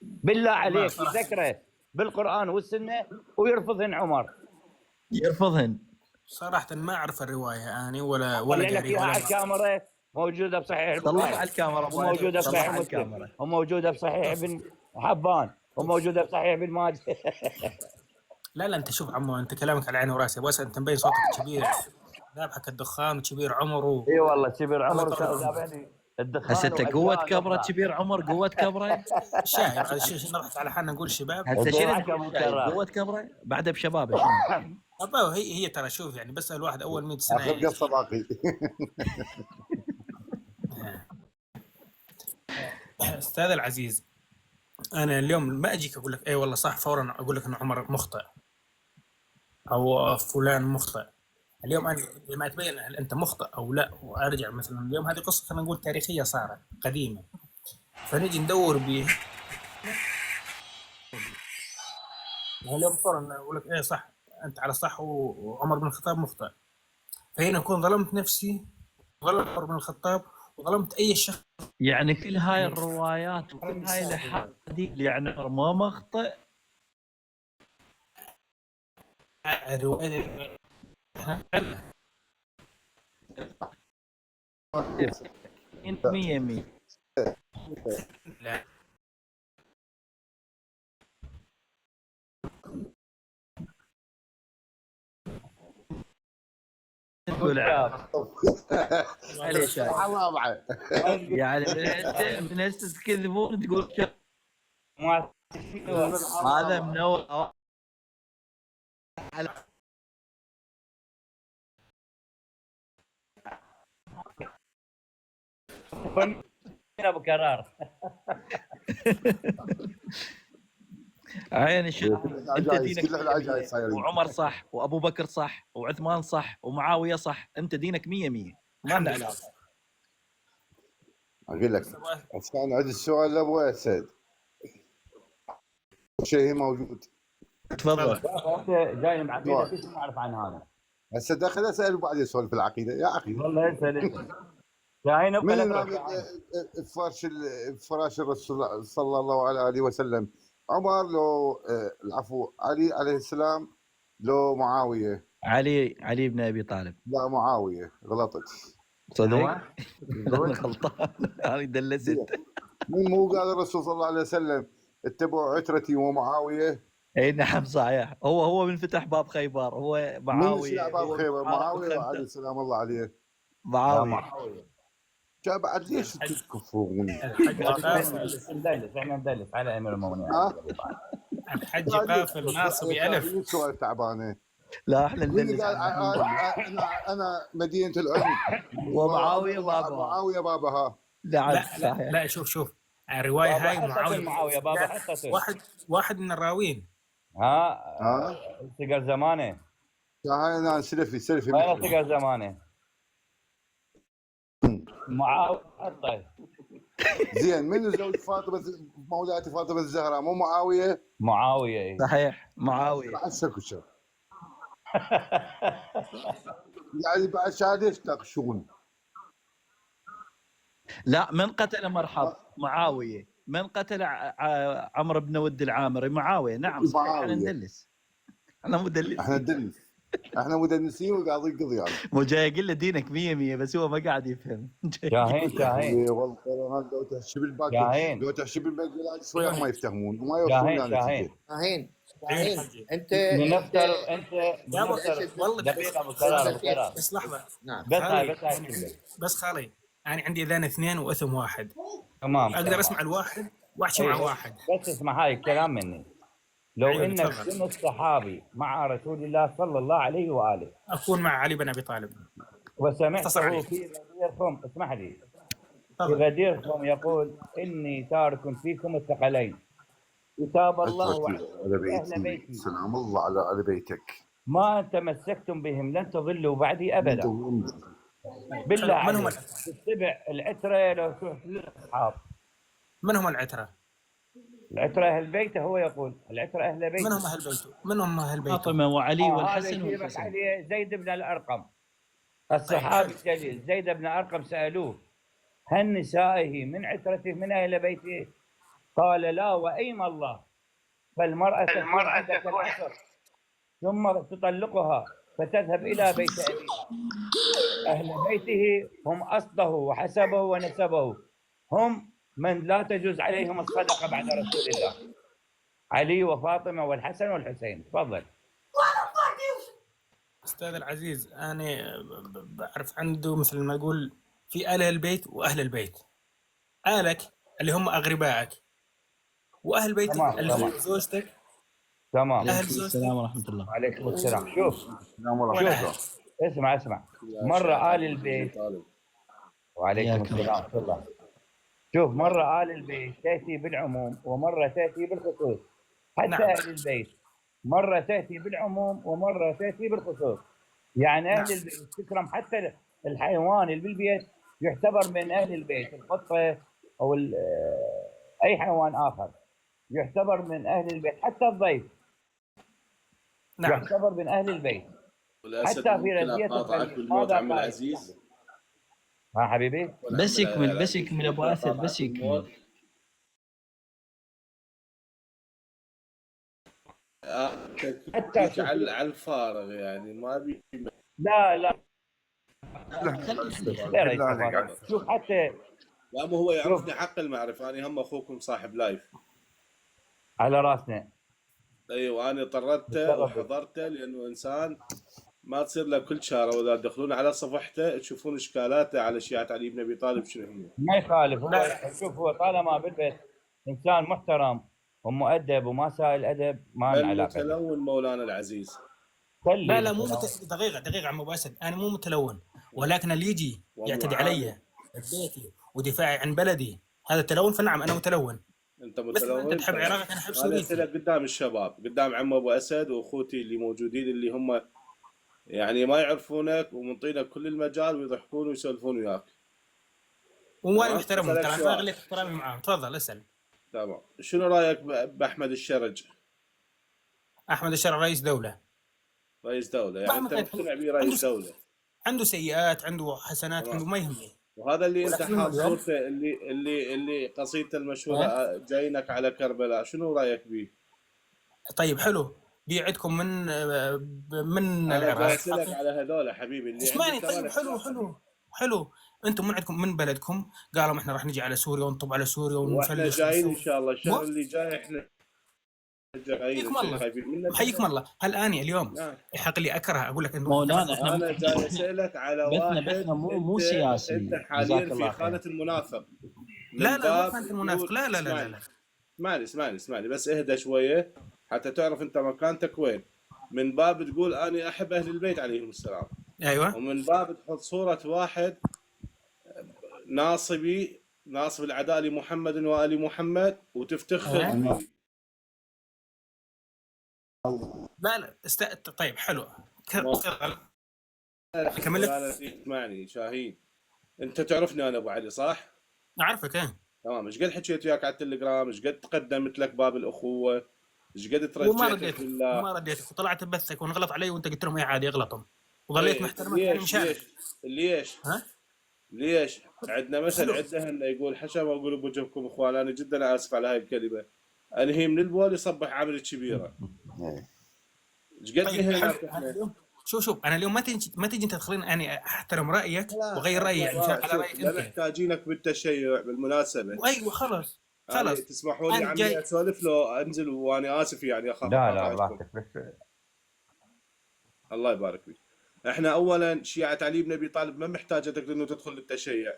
بالله عليك ذكره بالقرآن والسنة ويرفضهن عمر. يرفضهن صراحة ما أعرف الرواية أنا ولا لك إياها على الكاميرا، موجودة بصحيح البخاري، على الكاميرا، وموجودة بصحيح مسلم، وموجودة بصحيح ابن حبان، وموجودة بصحيح ابن ماجه. لا انت شوف عمو، انت كلامك على عيني وراسي، بس انت مبين صوتك كبير، ذابحك الدخان وكبير عمر اي والله كبير عمر وذابحني الدخان. هسه انت قوة كبره كبير عمر، قوة كبره شاعر. هذا الشيء نضحك على حالنا نقول شباب. هسه شنو قوة كبره بعدها بشبابه شنو؟ أبا هي ترى شوف يعني، بس الواحد اول 100 سنة اخر قصة باقي. استاذ العزيز، انا اليوم ما اجيك اقول لك اي والله صح فورا اقول لك انه عمر مخطئ او فلان مخطئ. اليوم انا لما تبين هل انت مخطئ او لا، وارجع مثلا اليوم هذه قصه خلينا نقول تاريخيه صارت قديمه، فنجي ندور به اليوم فورا اقول لك ايه صح انت على صح وعمر بن الخطاب مخطئ. فهنا اكون ظلمت نفسي، ظلمت عمر بن الخطاب، وظلمت اي شخص. يعني كل هاي الروايات وكل هاي الاحاديث يعني عمر ما مخطئ. الروايه 100 لا تقول معليش يعني من هسه تكذبون تقول هذا من اول ابو كرار. عيني شوف انت دينك العجائز وعمر صح وابو بكر صح وعثمان صح ومعاويه صح، انت دينك 100 ما عنده علاقه. اقول لك عشان عندي السؤال لابو سيد شيء موجود. تفضل. انت جاي من عقيده ايش ما اعرف عن هذا؟ هسه داخل اسال وبعدين اسولف العقيده يا اخي. والله اسال جايين من فراش الرسول صلى الله عليه وسلم، عمر لو العفو علي عليه السلام لو معاويه؟ علي بن ابي طالب. لا معاويه، غلطت صدق؟ انا غلطان انا دلست. مو قال الرسول صلى الله عليه وسلم اتبعوا عترتي ومعاويه؟ اي نعم صحيح، هو من فتح باب خيبر، هو معاويه. من باب خيبر؟ معاويه عليه السلام الله عليه. معاويه. جاء بعد ليش تكفرون؟ احنا ندلس على امير المؤمنين. الحج قاف الناصب بألف. سؤال تعبانه. لا احنا ندلس. انا مدينه العلم ومعاويه بابها. لا شوف الروايه هاي معاويه بابا حطته واحد من الراوين. سقر زمانه هاي انا سلفي وين محمد. التقى زمانه؟ معاوية حطه. زين منو زوج فاطمه مولاتي فاطمه الزهراء؟ مو معاويه؟ معاوية إيه. صحيح معاويه. بعد سكو شر يعني بعد شهاده يشتغشون. لا من قتل مرحب معاويه، من قتل عمرو بن ود العامري معاويه. نعم صحيح احنا معاوية. ندلس، احنا مدلسين. احنا ندلس، احنا مدنسين وقاعد يقضي على. مو جاي اقول له دينك 100 بس هو ما قاعد يفهم. شاهين إيه والله ترى لو تحشي بالباكي، شاهين لو تحشي بالباكي شويه ما يفتهمون وما شاهين يوصلون يعني شاهين نتيجه. شاهين عيون شاهين حجي. انت لنفترض انت يا ابو لنفترض والله دقيقة ابو سلام ابو سلام بس لحظه نعم بس هاي خالي بس هاي كلمة. بس خالي انا عندي اذان اثنين واثم واحد، تمام اقدر تمام. اسمع الواحد واحكي إيه، مع واحد. بس اسمع هاي الكلام مني. لو أيوة، انك تفضل. كنت صحابي مع رسول الله صلى الله عليه واله اكون مع علي بن ابي طالب. اختصر وسمعته عليه. في غديركم، اسمح لي، في تفضل. غديركم يقول اني تارك فيكم الثقلين، كتاب الله عترتي على واهل بيتي، بيتي، سلام الله على بيتك. ما تمسكتم بهم لن تضلوا بعدي ابدا. بالله حلو. من هم عليك تتبع العتره لو تروح للاصحاب. من هم العتره؟ العتره اهل بيته، هو يقول العتره اهل بيته. من هم اهل بيته؟ من هم اهل بيته؟ فاطمه وعلي هذا والحسن يجيبك والحسين. عليه زيد بن الارقم، الصحابي الجليل زيد بن الارقم، سالوه هل نسائه من عترته من اهل بيته؟ قال لا وايم الله، فالمراه تكون عندك العشر ثم تطلقها فتذهب الى بيت ابيها. اهل بيته هم اصله وحسبه ونسبه، هم من لا تجوز عليهم الصدقه بعد رسول الله، علي وفاطمه والحسن والحسين. تفضل. استاذ العزيز انا بعرف عنده مثل ما اقول في اهل البيت واهل البيت. اهلك اللي هم اغربائك، واهل بيتك تمام اللي تمام هم زوجتك. تمام. اهل عليكم زوجتك. السلام ورحمه الله. وعليكم السلام. شوف سلام ورحمه الله. اسمع مره آل البيت. وعليكم حياك السلام. تفضل. شوف مرة آل البيت تأتي بالعموم ومرة تأتي بالخصوص، حتى نعم. أهل البيت مرة تأتي بالعموم ومرة تأتي بالخصوص. يعني أهل نعم. البيت تكرم حتى الحيوان اللي بالبيت يعتبر من أهل البيت، القطة أو أي حيوان آخر يعتبر من أهل البيت، حتى الضيف نعم. يعتبر من أهل البيت. والاسد حتى في ممكن رزية اقاطعك الخليل بالموت ماذا عم قال؟ العزيز؟ ها حبيبي؟ بس يكمل بس يكمل ابو اسد بس يكمل. حتى على الفارغ يعني ما ابي. لا خليه غير أي شوف حتى لا مو هو يعرفني حق المعرفه، انا هم اخوكم صاحب لايف. على راسنا. ايوه انا طردته وحضرته لانه انسان ما تصير له كل شهر واذا تدخلون على صفحته تشوفون اشكالاته على شيعه علي بن ابي طالب شنو هي. ما يخالف. هو لا. شوف هو طالما بالبيت انسان محترم ومؤدب وما سائل ادب ما لنا بل علاقه. متلون مولانا العزيز. لا مو دقيقة عم ابو اسد، انا مو متلون، ولكن اللي يجي يعتدي علي بيتي ودفاعي عن بلدي هذا تلون، فنعم انا متلون. انت مثل ما متلون. انت تحب عراقك انا احب انا سوريتي. اسالك قدام الشباب، قدام عم ابو اسد واخوتي اللي موجودين اللي هم يعني ما يعرفونك ومنطينك كل المجال ويضحكون ويسولفون وياك. وانا محترمهم أسألك ترى، سؤال. اغلق احترامي معاهم. تفضل اسال. تمام. شنو رايك باحمد الشرج؟ احمد الشرع رئيس دوله، رئيس دوله، يعني انت مهما مقتنع به رئيس دوله؟ عنده سيئات عنده حسنات تمام. عنده، ما يهمني. وهذا اللي انت ولكن حاط اليوم- صورته اللي قصيدته المشهوره جايينك على كربلاء، شنو رايك به؟ طيب حلو، دي عندكم من انا العراق. بسالك على هذول حبيبي اللي اسمعني عندك طيب. كمان. حلو انتم من عندكم من بلدكم قالوا احنا راح نجي على سوريا ونطب على سوريا واحنا ونفلس جايين ان شاء الله الشهر مو؟ اللي جاي احنا جايين. حيكم الله. خايفين منك؟ حيكم الله. هل اني اليوم نعم. يحق لي اكره اقول لك انه مولانا احنا انا جاي اسالك على واحد. بثنا مو انت سياسي. انت جزاك حاليا الله في خير. خانه المنافق. لا من مو باب خانة المنافق. لا لا لا لا اسمعني بس اهدى شويه حتى تعرف انت مكانتك وين. من باب تقول اني احب اهل البيت عليهم السلام، ايوه ومن باب تحط صوره واحد ناصب العداء لمحمد وال محمد وتفتخر لا طيب حلو. كمل لك. اسمعني شاهين، انت تعرفني انا ابو علي صح؟ اعرفك ايه. تمام، ايش قد حكيت وياك على التليجرام، ايش قد قدمت لك باب الاخوه، ايش قد وما ترجيتك رديتك بالله. وما رديتك وطلعت ببثك ونغلط علي وانت قلت لهم ايه عادي اغلطهم وظليت محترمك يعني مشانك. ليش؟ ها؟ ليش؟ عندنا مثل حلو. عندنا يقول حشم واقول بوجهكم اخوان، انا جدا اسف على هاي الكلمه. انهي من البول يصبح عامل الكبيره. ايش قد طيب هنا حلو. أنا اليوم شوف انا اليوم ما تيجي انت تخليني اني احترم رايك واغير رايي يعني مشان على رايك لا انت. محتاجينك بالتشيع بالمناسبه. ايوه خلاص يعني تسمحوا لي انا عمي جاي. اسولف لو انزل وانا اسف يعني اخاف لا لا اقاطعكم. براحتك بس. الله يبارك فيك. احنا اولا شيعة علي بن ابي طالب ما محتاجتك انه تدخل للتشيع،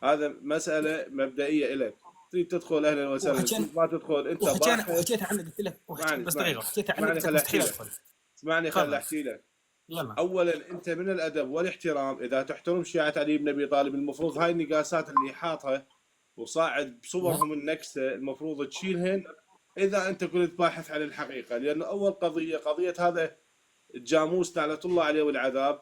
هذا مساله مبدئيه الك. تريد تدخل اهلا وسهلا، ما تدخل انت باحث. وحكيت عنك قلت لك بس دقيقه حكيت عنك قلت لك مستحيل ادخل. اسمعني خل احكي لك. يلا. اولا انت من الادب والاحترام اذا تحترم شيعة علي بن ابي طالب المفروض هاي النقاسات اللي حاطها وصاعد بصورهم النكسه المفروض تشيلهن اذا انت كنت باحث عن الحقيقه، لانه اول قضيه هذا الجاموس لعنة الله عليه والعذاب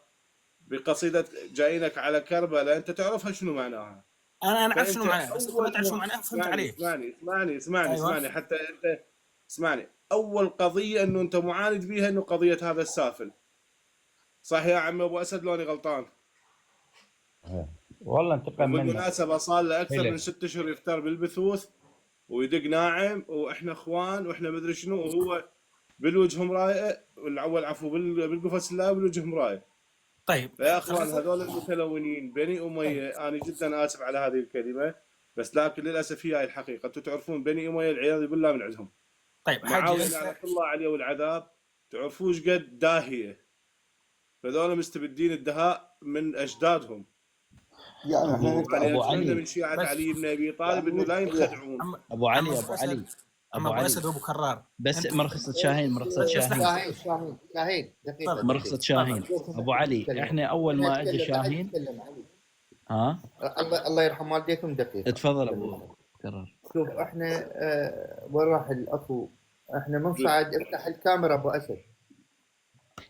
بقصيده جايينك على كربلاء، انت تعرفها شنو معناها؟ انا اعرف شنو معناها بس انت ما تعرف شنو معناها فهمت عليه. اسمعني حتى انت اسمعني. اول قضيه انه انت معاند بيها انه قضيه هذا السافل، صح يا عم ابو اسد لوني غلطان؟ والله انتقم منك. بالمناسبه صار له اكثر من 6 اشهر يفتر بالبثوث ويدق ناعم واحنا اخوان واحنا مدري شنو، وهو بالوجه مرايه والعفو بالقفص الله بالوجه مرايه. طيب يا اخوان هذول المتلونين بني اميه، انا جدا اسف على هذه الكلمه بس لكن للاسف هي الحقيقه. انتم تعرفون بني اميه العياذ بالله من عندهم. طيب معاويه لعنه الله عليه والعذاب تعرفوش قد داهيه، فذول مستبدين الدهاء من اجدادهم. يعني احنا أبو علي من شيعة علي بن ابي طالب انه لا ينخدعون. ابو علي ابو اسد وابو كرار بس مرخصة شاهين شاهين دقيقه مرخصة شاهين ابو علي. احنا اول ما اجى شاهين الله يرحم والديكم دقيقه. تفضل ابو كرار. شوف احنا وين راح الاخو؟ احنا منصعد افتح الكاميرا ابو اسد.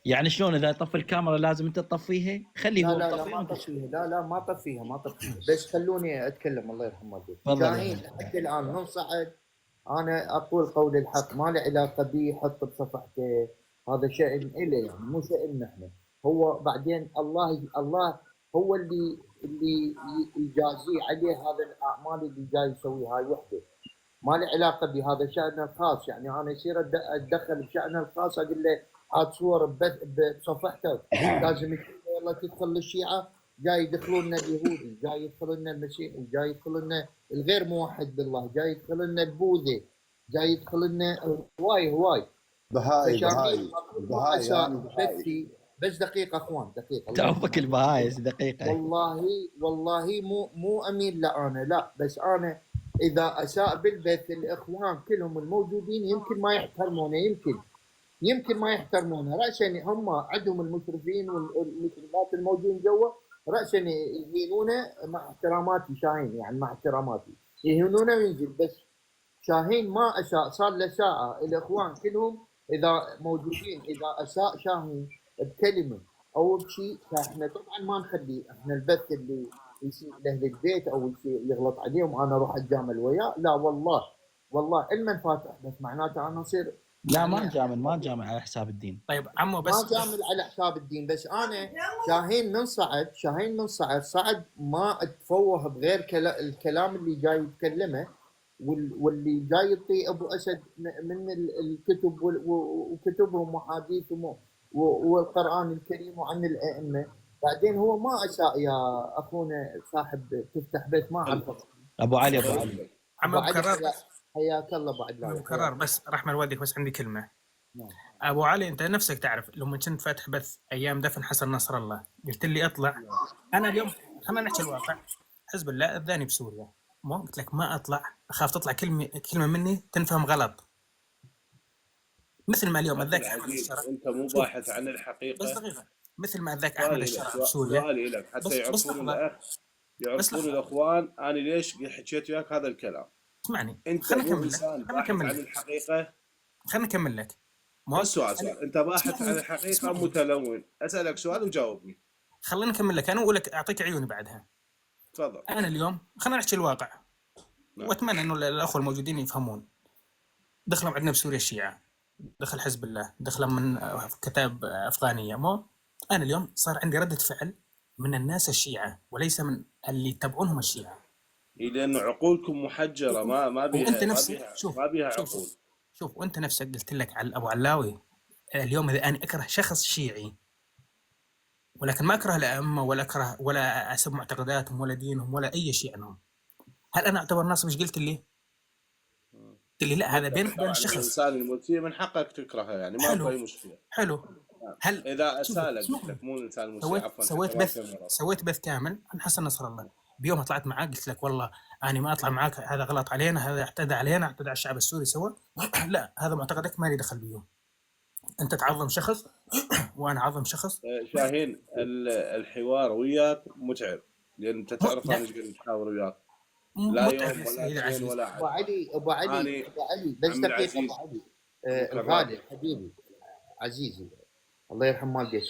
يعني شلون اذا طفي الكاميرا لازم انت تطفيه؟ خليه هو لا ما طفيها. لا ما طفيها بس خلوني اتكلم. الله يرحم والديكم. شاهين لحد الان منصعد. انا اقول قول الحق، ما له علاقه به يحط بصفحته، هذا شأن إله يعني مو شأننا احنا. هو بعدين الله هو اللي يجازيه عليه هذا الاعمال اللي جاي يسويها. هاي وحده ما له علاقه بهذا شأنه الخاص. يعني انا يصير اتدخل بشأنه الخاص اقول له عاد صور بصفحتك لازم يلا تدخل للشيعه، جاي يدخلون لنا اليهودي، جاي يدخلون لنا المسيحي، جاي يدخلون لنا الغير موحد بالله، جاي يدخلون لنا البوذي، جاي يدخلون لنا هواي بهاي بس دقيقه اخوان دقيقه. توفك البهايس دقيقه. والله مو امين لا انا لا، بس انا اذا اساء بالبث الاخوان كلهم الموجودين يمكن ما يحترمونه، يمكن ما يحترمونه رأسا. هم عندهم المشرفين والمشرفات الموجودين جوا رأسا يهينونه مع احتراماتي شاهين، يعني مع احتراماتي يهينونه وينزل. بس شاهين ما اساء، صار له ساعه. الاخوان كلهم اذا موجودين اذا اساء شاهين بكلمه او بشيء فاحنا طبعا ما نخلي احنا البث اللي يصير لاهل البيت او يغلط عليهم انا اروح اتجامل وياه. لا والله علما فاتح بس معناته انا اصير لا ما نجامل على حساب الدين. طيب عمو بس ما جامل على حساب الدين. بس انا شاهين من صعد ما اتفوه بغير الكلام اللي جاي يتكلمه واللي جاي يعطي ابو اسد من الكتب وكتبهم وحديثهم والقران الكريم وعن الائمه. بعدين هو ما اساء يا اخونا صاحب تفتح بيت، ما اعرفه. ابو علي عم ابو كرار حياك الله. بعد ابو كرار بس رحمه والديك بس عندي كلمه. ابو علي انت نفسك تعرف لما كنت فاتح بث ايام دفن حسن نصر الله قلت لي اطلع. انا اليوم خلينا نحكي الواقع، حزب الله اذاني بسوريا، مو قلت لك ما اطلع اخاف تطلع كلمه مني تنفهم غلط. مثل ما اليوم اذاك احمد الشرف انت مو باحث عن الحقيقه. بس دقيقه مثل ما اذاك احمد الشرف بسوريا. سؤالي لك حتى يعرفون الاخوان انا ليش حكيت وياك هذا الكلام. اسمعني انت مو انسان باحث عن الحقيقه. خليني اكمل لك. ما هو بس سؤال انت باحث عن الحقيقه اسمعني. متلون، اسالك سؤال وجاوبني. خليني اكمل لك انا واقول لك اعطيك عيوني بعدها. تفضل. انا اليوم خلينا نحكي الواقع، نعم. واتمنى انه الاخوه الموجودين يفهمون. دخلوا عندنا بسوريا الشيعه، دخل حزب الله، دخل من كتاب افغانيه. مو انا اليوم صار عندي رده فعل من الناس الشيعه وليس من اللي يتبعونهم الشيعه. لانه عقولكم محجره، ما بيها وانت ما نفسك بيها شوف ما بيها شوف عقول. شوف وانت نفسك قلت لك على ابو علاوي اليوم اذا انا اكره شخص شيعي، ولكن ما اكره الائمه ولا اكره ولا اسب معتقداتهم ولا دينهم ولا اي شيء عنهم، هل انا اعتبر ناصب؟ ايش قلت لي؟ قلت لي لا، هذا بينك وبين طبعا الشخص. الانسان المسيء من حقك تكرهه، يعني ما حلو. في اي مشكله. حلو. هل اذا شوف اسالك اسمعني. قلت لك مو الانسان المسيء، عفوا سويت حتى ما بث فهم غلط. سويت بث كامل عن حسن نصر الله. بيوم طلعت معاه قلت لك والله انا ما اطلع معاك، هذا غلط علينا، هذا اعتدى علينا، اعتدى على الشعب السوري سوا. لا، هذا معتقدك ما لي دخل بيه. انت تعظم شخص وانا اعظم شخص. شاهين، الحوار وياك متعب، لان انت تعرف لا. انا ايش قاعد نحاور وياك. لا متعب يوم يا ولا سيدي اثنين العزيز. ولا ابو عشر. علي ابو علي أنا ابو علي بس عم دقيقه العزيز ابو علي مكرر. الغالي حبيبي عزيزي الله يرحم والديك.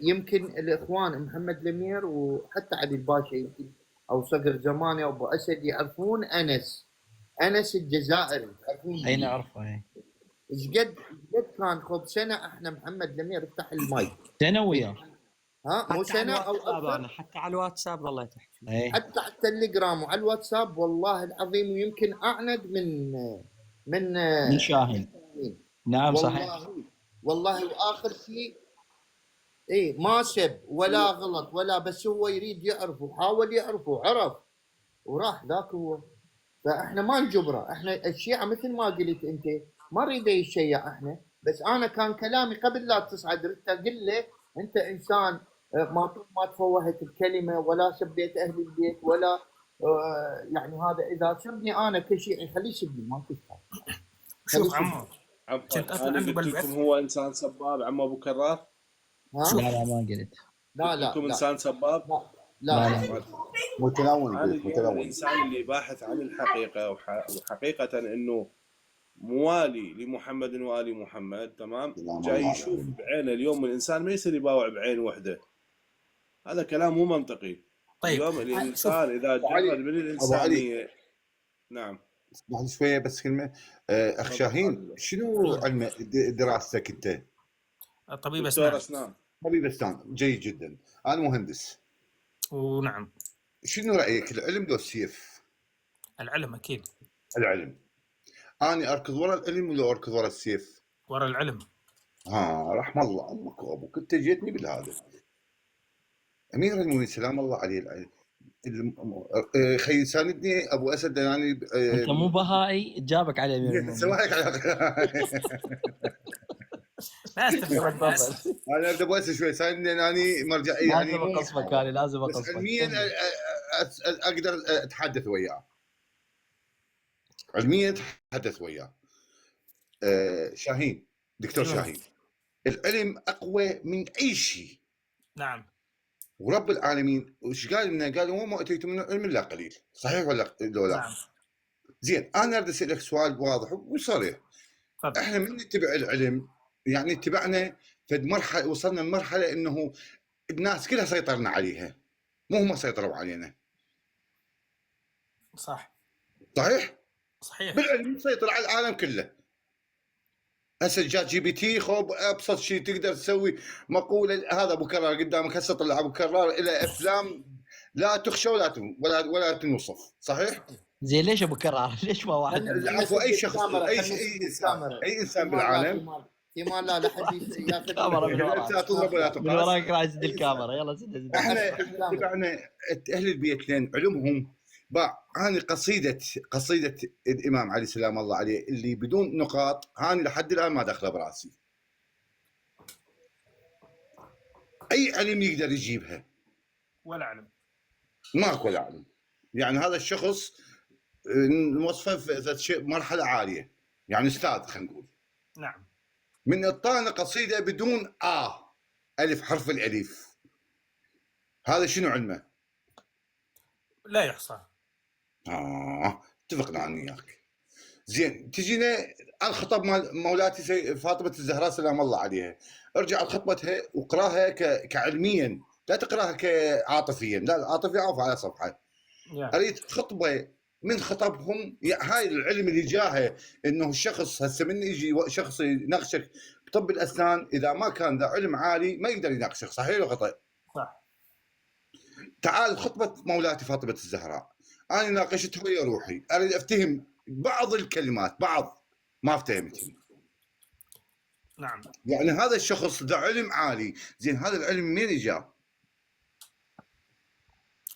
يمكن الاخوان محمد لمير وحتى علي الباشا يمكن او صقر زماني او ابو اسد يعرفون انس الجزائري، تعرفون اي نعرفه. اي ايش قد كان خب سنه احنا محمد لمير افتح المايك سنه وياه. ها مو حتى على سنه او الواتساب، اكثر، انا حتى على الواتساب والله تحكي. اي حتى على التليجرام وعلى الواتساب والله العظيم، ويمكن اعند من شاهين. نعم صحيح. والله واخر شيء ايه ما سب ولا غلط ولا، بس هو يريد يعرف وحاول يعرف وعرف وراح ذاك هو. فاحنا ما نجبره، احنا الشيعة مثل ما قلت انت ما نريد يشيع احنا، بس انا كان كلامي قبل لا تصعد رحت اقول له انت انسان ما تفوهت الكلمه ولا سبيت اهل البيت ولا يعني هذا اذا سبني انا كشيعي خليه يسبني ما في اشكال. شوف عمو، كنت عفوا اطلع انا عنده قلت بالبث. لكم هو انسان سباب عم ابو كرار. ها لا لا ما قلت. لا قلت لكم لا انسان سباب. لا لا لا, لا. لا. متلون انا قلت اليوم متلون. الانسان اللي باحث عن الحقيقه وحقيقه انه موالي لمحمد وآل محمد، تمام، جاي يشوف بعينه. اليوم الانسان ما يصير يباوع بعين وحده، هذا كلام مو منطقي. طيب اليوم الانسان اذا جرد من الانسانيه. نعم اسمح لي شويه بس كلمه. اخ شاهين، شنو علم دراستك انت؟ طبيب دكتور اسنان. اسنان. طبيب اسنان، جيد جدا. انا مهندس. ونعم. شنو رايك، العلم لو السيف؟ العلم اكيد. العلم. انا اركض ورا العلم ولا اركض ورا السيف؟ ورا العلم. رحم الله امك وابوك، انت جيتني بالهذا. امير المؤمنين سلام الله عليه خي ساندني ابو اسد يعني. انت مو بهائي جابك على امير المؤمنين. سواك لا استفزك. انا ابو اسد شوي ساندني يعني مرجعيه يعني. لازم اقصفك، انا لازم بس اقصفك. علميا اقدر اتحدث وياه. علميا اتحدث وياه. شاهين، دكتور شاهين، العلم اقوى من اي شيء. نعم. ورب العالمين وش قال لنا؟ قال وما اتيتم من العلم الا قليل. صحيح ولا لا؟ نعم. زين، انا اريد اسالك سؤال واضح وصريح. تفضل. احنا من نتبع العلم يعني اتبعنا فد مرحله، وصلنا لمرحله انه الناس كلها سيطرنا عليها، مو هم سيطروا علينا. صح. صحيح؟ صحيح. بالعلم يسيطر على العالم كله. هسه جات جي بي تي خوب ابسط شيء تقدر تسوي مقوله. هذا ابو كرار قدامك هسه، طلع ابو كرار الى افلام لا تخشى ولا تنوصف. صحيح؟ زين ليش ابو كرار؟ ليش ما واحد؟ العفو، اي شخص اي انسان بالعالم. فيما لا حد ياخذ الكاميرا من وراك. لا تضرب ولا من تقاس. وراك راح يسد الكاميرا. يلا سد. احنا تبعنا اهل البيت لين علمهم. هاني قصيده الامام علي سلام الله عليه اللي بدون نقاط، هاني لحد الان ما داخله براسي. اي علم يقدر يجيبها؟ ولا علم. ماكو ولا علم. يعني هذا الشخص نوصفه في مرحله عاليه، يعني استاذ خلينا نقول. نعم. من الطانه قصيده بدون الف، حرف الالف. هذا شنو علمه؟ لا يحصى. اتفقنا عني وياك. زين، تجينا الخطب مال مولاتي فاطمه الزهراء سلام الله عليها، ارجع لخطبتها واقراها كعلميا، لا تقراها كعاطفيا، لا العاطفي عوف على صفحه. اريد خطبه من خطبهم، هاي العلم اللي جاها انه الشخص هسه من يجي شخص يناقشك بطب الاسنان، اذا ما كان ذا علم عالي ما يقدر يناقشك، صحيح ولا خطا؟ صح. تعال خطبه مولاتي فاطمه الزهراء، انا ناقشتها ويا روحي، اريد افتهم بعض الكلمات، بعض ما افتهمتهم. نعم. يعني هذا الشخص ذا علم عالي، زين هذا العلم منين جاء؟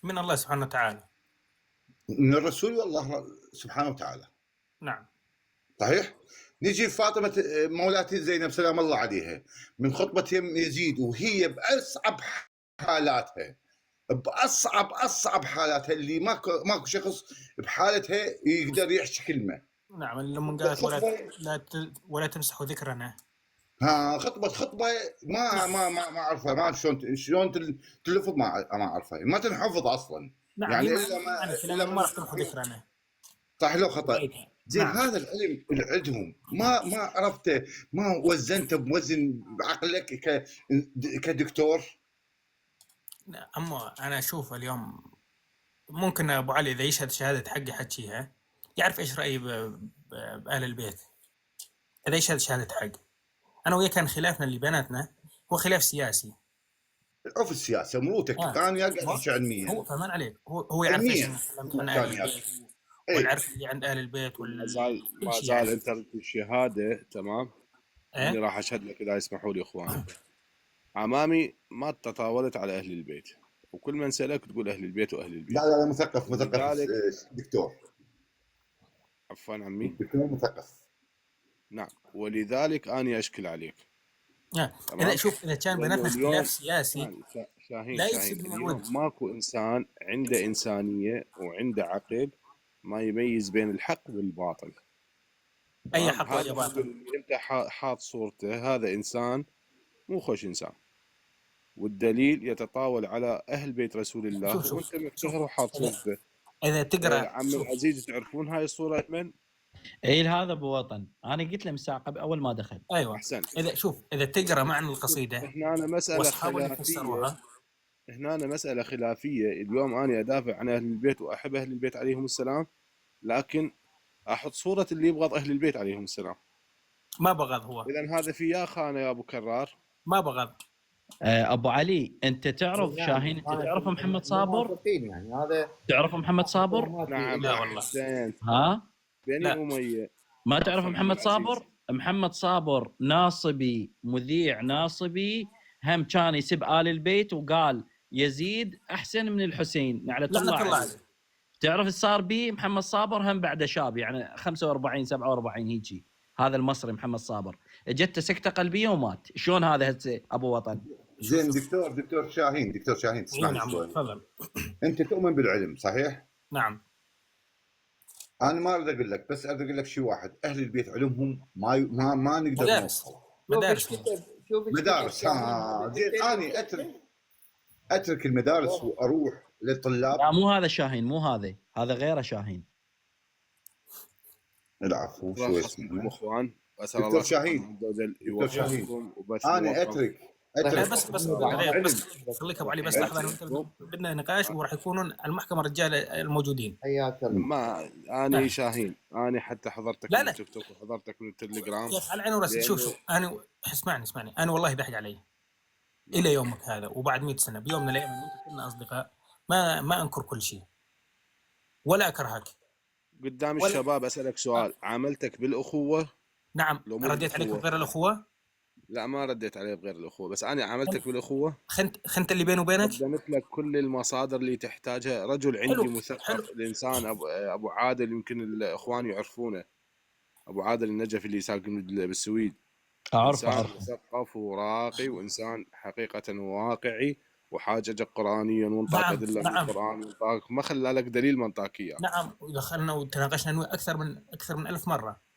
من الله سبحانه وتعالى. من الرسول والله سبحانه وتعالى. نعم. صحيح؟ نجي فاطمة مولاتي زينب سلام الله عليها من خطبة يزيد، وهي بأصعب حالاتها، بأصعب حالاتها اللي ماكو شخص بحالتها يقدر يحكي كلمة. نعم. لما قالت ولا تمسحوا ذكرنا. ها خطبة ما اعرفها، ما شلون تلفظ، ما اعرفها، ما تنحفظ اصلا. نعم. يعني الا ما راح تمحوا ذكرنا. صح لو خطا. زين نعم. هذا العلم اللي عندهم ما عرفته، ما وزنته بوزن بعقلك كدكتور. اما انا اشوف اليوم ممكن ابو علي اذا يشهد شهاده حقي حكيها يعرف ايش رايي باهل البيت، اذا يشهد شهاده حق. انا وياه كان خلافنا اللي بيناتنا هو خلاف سياسي. عرف السياسه مروتك، انا قاعد احكي علميا. هو فهمان عليك، هو يعرف ايش انا تكلمت عن اهل البيت والعرف اللي عند اهل البيت ما زال انت الشهاده تمام. انا راح اشهد لك اذا يسمحوا لي اخواني. عمامي ما تطاولت على اهل البيت، وكل من سالك تقول اهل البيت واهل البيت. لا مثقف دكتور. عفوا عمي. دكتور مثقف. نعم، ولذلك اني اشكل عليك. اذا شوف اذا كان بيناتنا اختلاف سياسي شاهين لا يفسد من الود. ماكو انسان عنده انسانيه وعنده عقل ما يميز بين الحق والباطل. اي حق واي باطل. انت حاط صورته، هذا انسان مو خوش انسان، والدليل يتطاول على اهل بيت رسول الله، وانت مفتخر وحاط صورته. اذا تقرا عم العزيز تعرفون هاي الصوره من؟ اي هذا ابو وطن، انا قلت له من ساعه قبل اول ما دخل. ايوه احسنت. اذا شوف اذا تقرا معنى القصيده هنا أنا مساله خلافيه، هنا أنا مساله خلافيه. اليوم انا ادافع عن اهل البيت واحب اهل البيت عليهم السلام، لكن احط صوره اللي يبغض اهل البيت عليهم السلام. ما بغض هو. اذا هذا في يا خانه يا ابو كرار. ما بغض. ابو علي انت تعرف شاهين، انت تعرف محمد صابر؟ يعني هذا تعرف محمد صابر؟ نعم. لا والله. ها؟ بني أمية. ما تعرف محمد صابر؟ محمد صابر ناصبي، مذيع ناصبي، هم كان يسب آل البيت وقال يزيد احسن من الحسين نعلة الله عليه. تعرف ايش صار بي محمد صابر؟ هم بعد شاب يعني 45 47 هيجي، هذا المصري محمد صابر جته سكته قلبيه ومات. شلون هذا هسه ابو وطن؟ زين دكتور شاهين تسمعني شوي. تفضل. انت تؤمن بالعلم صحيح؟ نعم. انا ما اريد اقول لك، بس اريد اقول لك شيء واحد، اهل البيت علمهم ما نقدر مدارس. زين انا اترك المدارس واروح للطلاب. لا مو هذا شاهين، مو هذا غيره شاهين. العفو شو اسمه اخوان. دكتور شاهين. دكتور شاهين انا اترك بس خليك ابو علي بس لحظه، بدنا نقاش وراح يكونون المحكمه الرجال الموجودين. حياك الله. ما انا شاهين، انا حتى حضرتك من التيك توك وحضرتك من التليجرام. على عيني وراسي. شوف انا اسمعني انا والله ضحك علي الى يومك هذا، وبعد 100 سنه بيوم من الايام كنا اصدقاء، ما انكر كل شيء ولا اكرهك. قدام الشباب اسالك سؤال، عاملتك بالاخوه؟ نعم. رديت عليك بغير الاخوه؟ لا ما رديت عليه بغير الاخوه، بس انا عاملتك بالاخوه. خنت اللي بيني وبينك. قدمت لك كل المصادر اللي تحتاجها. رجل عندي مثقف. الانسان ابو عادل يمكن الاخوان يعرفونه، ابو عادل النجفي اللي ساكن بالسويد. اعرفه. مثقف وراقي وانسان حقيقه واقعي، وحاججك قرانيا وانطاك ادله من القران وانطاك ما خلى لك دليل ما انطاك اياه. نعم. ودخلنا وتناقشنا اكثر من 1000 مره.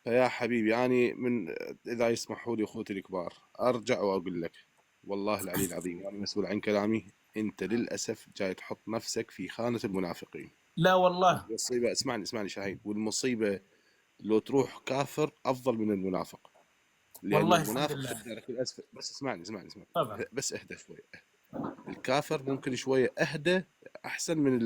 فيا حبيبي يعني اذا يسمحوا لي اخوتي الكبار ارجع واقول لك والله العلي العظيم وانا مسؤول عن كلامي، انت للاسف جاي تحط نفسك في خانه المنافقين. لا والله. المصيبه اسمعني شاهين، والمصيبه لو تروح كافر افضل من المنافق، لان والله الحمد المنافق لله. في الدرك الاسفل. بس اسمعني طبعا بس اهدى شوي. الكافر ممكن شويه اهدى احسن من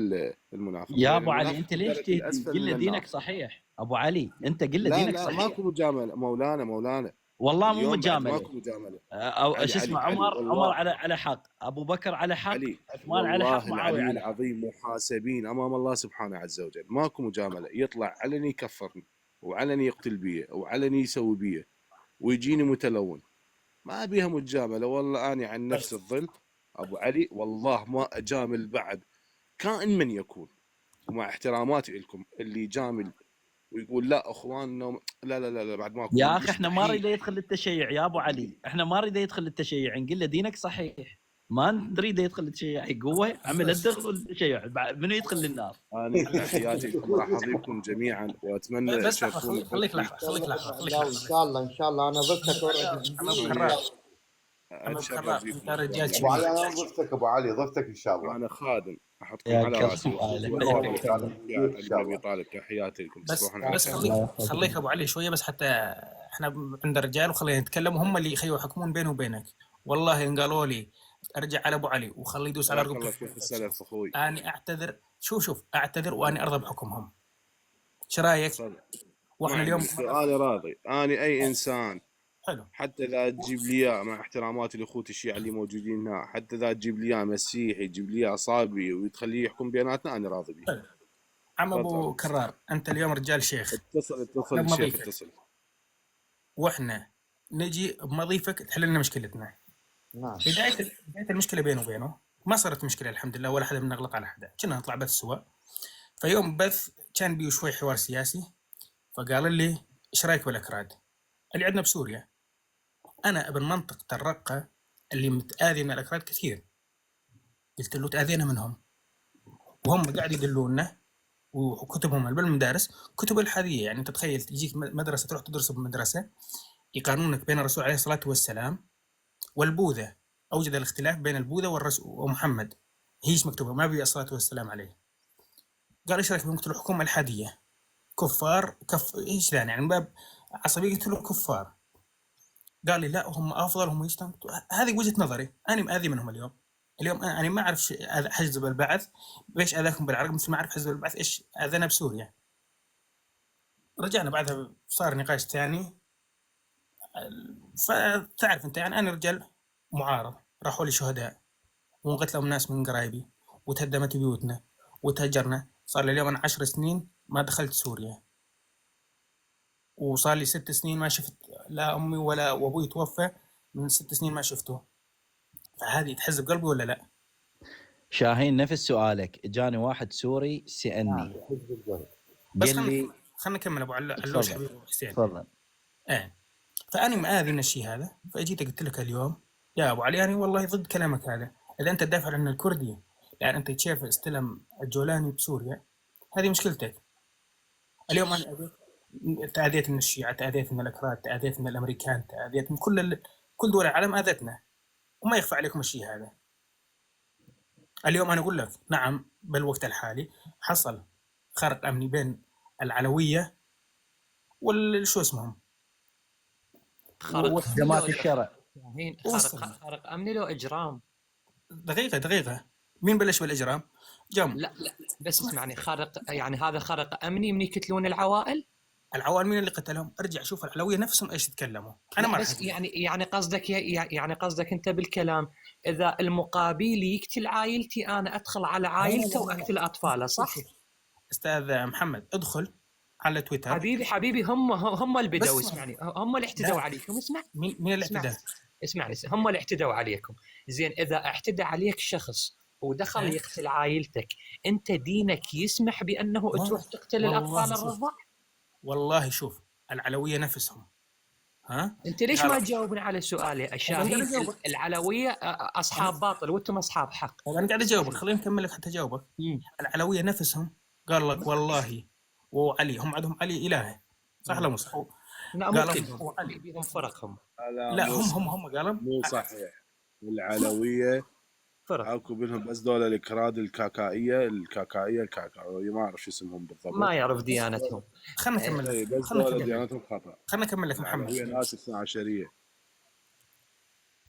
المنافق، يا لان ابو علي المنافق انت في ليش الدرك الاسفل قل من له النار. دينك صحيح؟ ابو علي انت قل له لا دينك لا صحيح. ماكو مجامله مولانا والله مو اليوم بعد مجامله. ماكو مجامله. او علي شو علي اسمه، علي عمر والله على حق، ابو بكر على حق، علي عثمان على حق، والله معاويه العلي على حق. العظيم محاسبين امام الله سبحانه عز وجل، ماكو مجامله. يطلع علني يكفرني وعلني يقتل بي وعلني يسوي بي ويجيني متلون، ما بيها مجامله. والله اني عن نفس الظل ابو علي والله ما اجامل بعد كائن من يكون، ومع احتراماتي لكم اللي يجامل ويقول لا اخواننا لا لا لا, لا بعد ماكو يا اخي احنا ما مستحيل. نريد يدخل التشيع يا ابو علي، احنا ما نريد يدخل التشيع، نقول له دينك صحيح، ما نريد يدخل التشيع. قوه عمل الدخل التشيع منو يدخل للنار؟ اني تحياتي لكم، راح اضيفكم جميعا واتمنى بس لحظه، تشرفوني خليك ببثي. لحظه، خليك لحظه، خليك لا، ان لحظه. شاء الله ان شاء الله انا ضفتك أما أبو أنا كرار، أما أبو اتشرف كرار، بكم أنت ان شاء رجال الله. ابو علي كبير. انا ضفتك، ابو علي ضفتك ان شاء الله. انا خادم احطكم يا على راسي كفو عليك. واخوتي الله واتكلم يخليك فيها ان علي شاء بن ابي الله. طالب. تحياتي لكم، بس تصبحون على بس خير. خليك ابو علي شويه بس، حتى احنا عند الرجال وخلينا نتكلم، وهم اللي يخيوا يحكمون بيني وبينك. والله ان قالوا لي ارجع على ابو علي وخليه يدوس على بارك الله رقبتك، فيك السلف اخوي. اني اعتذر. شوف اعتذر واني ارضى بحكمهم. ايش رايك؟ صدق ما واحنا عندي اليوم مشكله، انا راضي. اني اي انسان حلو. حتى اذا تجيب لي اياه، مع احتراماتي لاخوتي الشيعة اللي موجودين هنا، حتى اذا تجيب لي اياه مسيحي، تجيب لي اياه صابي وتخليه يحكم بيناتنا، انا راضي به. حلو. عم تفضل ابو عمي. كرار، انت اليوم رجال شيخ، اتصل احنا الشيخ بمضيفك، اتصل. واحنا نجي بمضيفك تحل لنا مشكلتنا. نعم. بدايه المشكله بينه وبينه ما صارت مشكله الحمد لله، ولا حدا بنغلط على حدا، كنا نطلع بث سوا. فيوم بث كان بيه شوي حوار سياسي، فقال لي ايش رايك بالاكراد اللي عندنا بسوريا؟ انا ابن منطقه الرقه اللي متاذي من الاكراد كثير. قلت له تاذينا منهم، وهم قاعد يدلونا وكتبهم بالمدارس كتب الحادية. يعني انت تخيل تجيك مدرسه تروح تدرس بمدرسه يقارنونك بين الرسول عليه الصلاه والسلام والبوذا، اوجد الاختلاف بين البوذا والرسول ومحمد، هيش مكتوبه ما بي الصلاه والسلام عليه. قال ايش رايك بنقتل الحكومه الحاديه؟ كفار ايش ثاني يعني من باب عصبيه، قلت له كفار. قال لي لا هم افضل، هم يشتم. هذه وجهه نظري، انا مآذي منهم اليوم. انا ما اعرف حزب البعث ليش اذاكم بالعراق، مثل ما اعرف حزب البعث ايش اذانا بسوريا. رجعنا بعدها صار نقاش ثاني. فتعرف انت يعني انا رجال معارض، راحوا لي شهداء وانقتلوا ناس من قرايبي وتهدمت بيوتنا وتهجرنا. صار لي اليوم انا 10 سنين ما دخلت سوريا، وصار لي 6 سنين ما شفت لا امي ولا وابوي توفى من 6 سنين ما شفته. فهذه تحز بقلبي ولا لا؟ شاهين نفس سؤالك، اجاني واحد سوري سألني بس قال لي خلنا نكمل ابو علوش تفضل حبيبي حسين. تفضل. فانا مآذي من الشيء هذا، فاجيت قلت لك اليوم يا ابو علي انا والله ضد كلامك هذا. اذا انت تدافع عن الكردي يعني انت شايف استلم الجولاني بسوريا، هذه مشكلتك. اليوم انا تأذيت من الشيعة، تأذيت من الأكراد، تأذيت من الأمريكان، تأذيت من كل دول العالم أذتنا، وما يخفى عليكم الشيء هذا. اليوم أنا أقول لك نعم بالوقت الحالي حصل خرق أمني بين العلوية شو اسمهم جماعة الشرع. خارق امني لو اجرام. دقيقة مين بلش بالإجرام؟ لا بس اسمعني، خارق يعني هذا خارق امني من يقتلون العوائل مين اللي قتلهم؟ ارجع شوف العلوية نفسهم ايش يتكلموا. انا ما بس يعني قصدك انت بالكلام اذا المقابل يقتل عائلتي انا ادخل على عائلته واقتل اطفاله، صح؟ استاذ محمد ادخل على تويتر. حبيبي هم اللي بدوا، اسمعني، هم اللي اعتدوا عليكم. اسمع، مين اللي اعتدى؟ اسمعني، هم اللي اعتدوا عليكم. زين اذا اعتدى عليك شخص ودخل يقتل عائلتك، انت دينك يسمح بانه تروح تقتل الاطفال الرضع؟ والله شوف العلوية نفسهم انت ليش ما تجاوبني على سؤالي الشاهين؟ العلوية اصحاب باطل وانتم اصحاب حق. انا قاعد اجاوبك، خليني اكمل لك حتى اجاوبك. العلوية نفسهم قال لك والله وعلي هم عندهم علي الهي، صح ولا مو صح؟ لا ممكن علي بيهم فرقهم. لا هم قالوا مو صحيح. العلوية فرق. اكو بينهم بس دول الكراد الكاكائيه ما اعرف شو اسمهم بالضبط. ما يعرف ديانتهم. خلنا نكمل اي لك بس خلنا دول نكمل لك ديانتهم خطا. خلنا نكمل لك هي محمد. ناس 12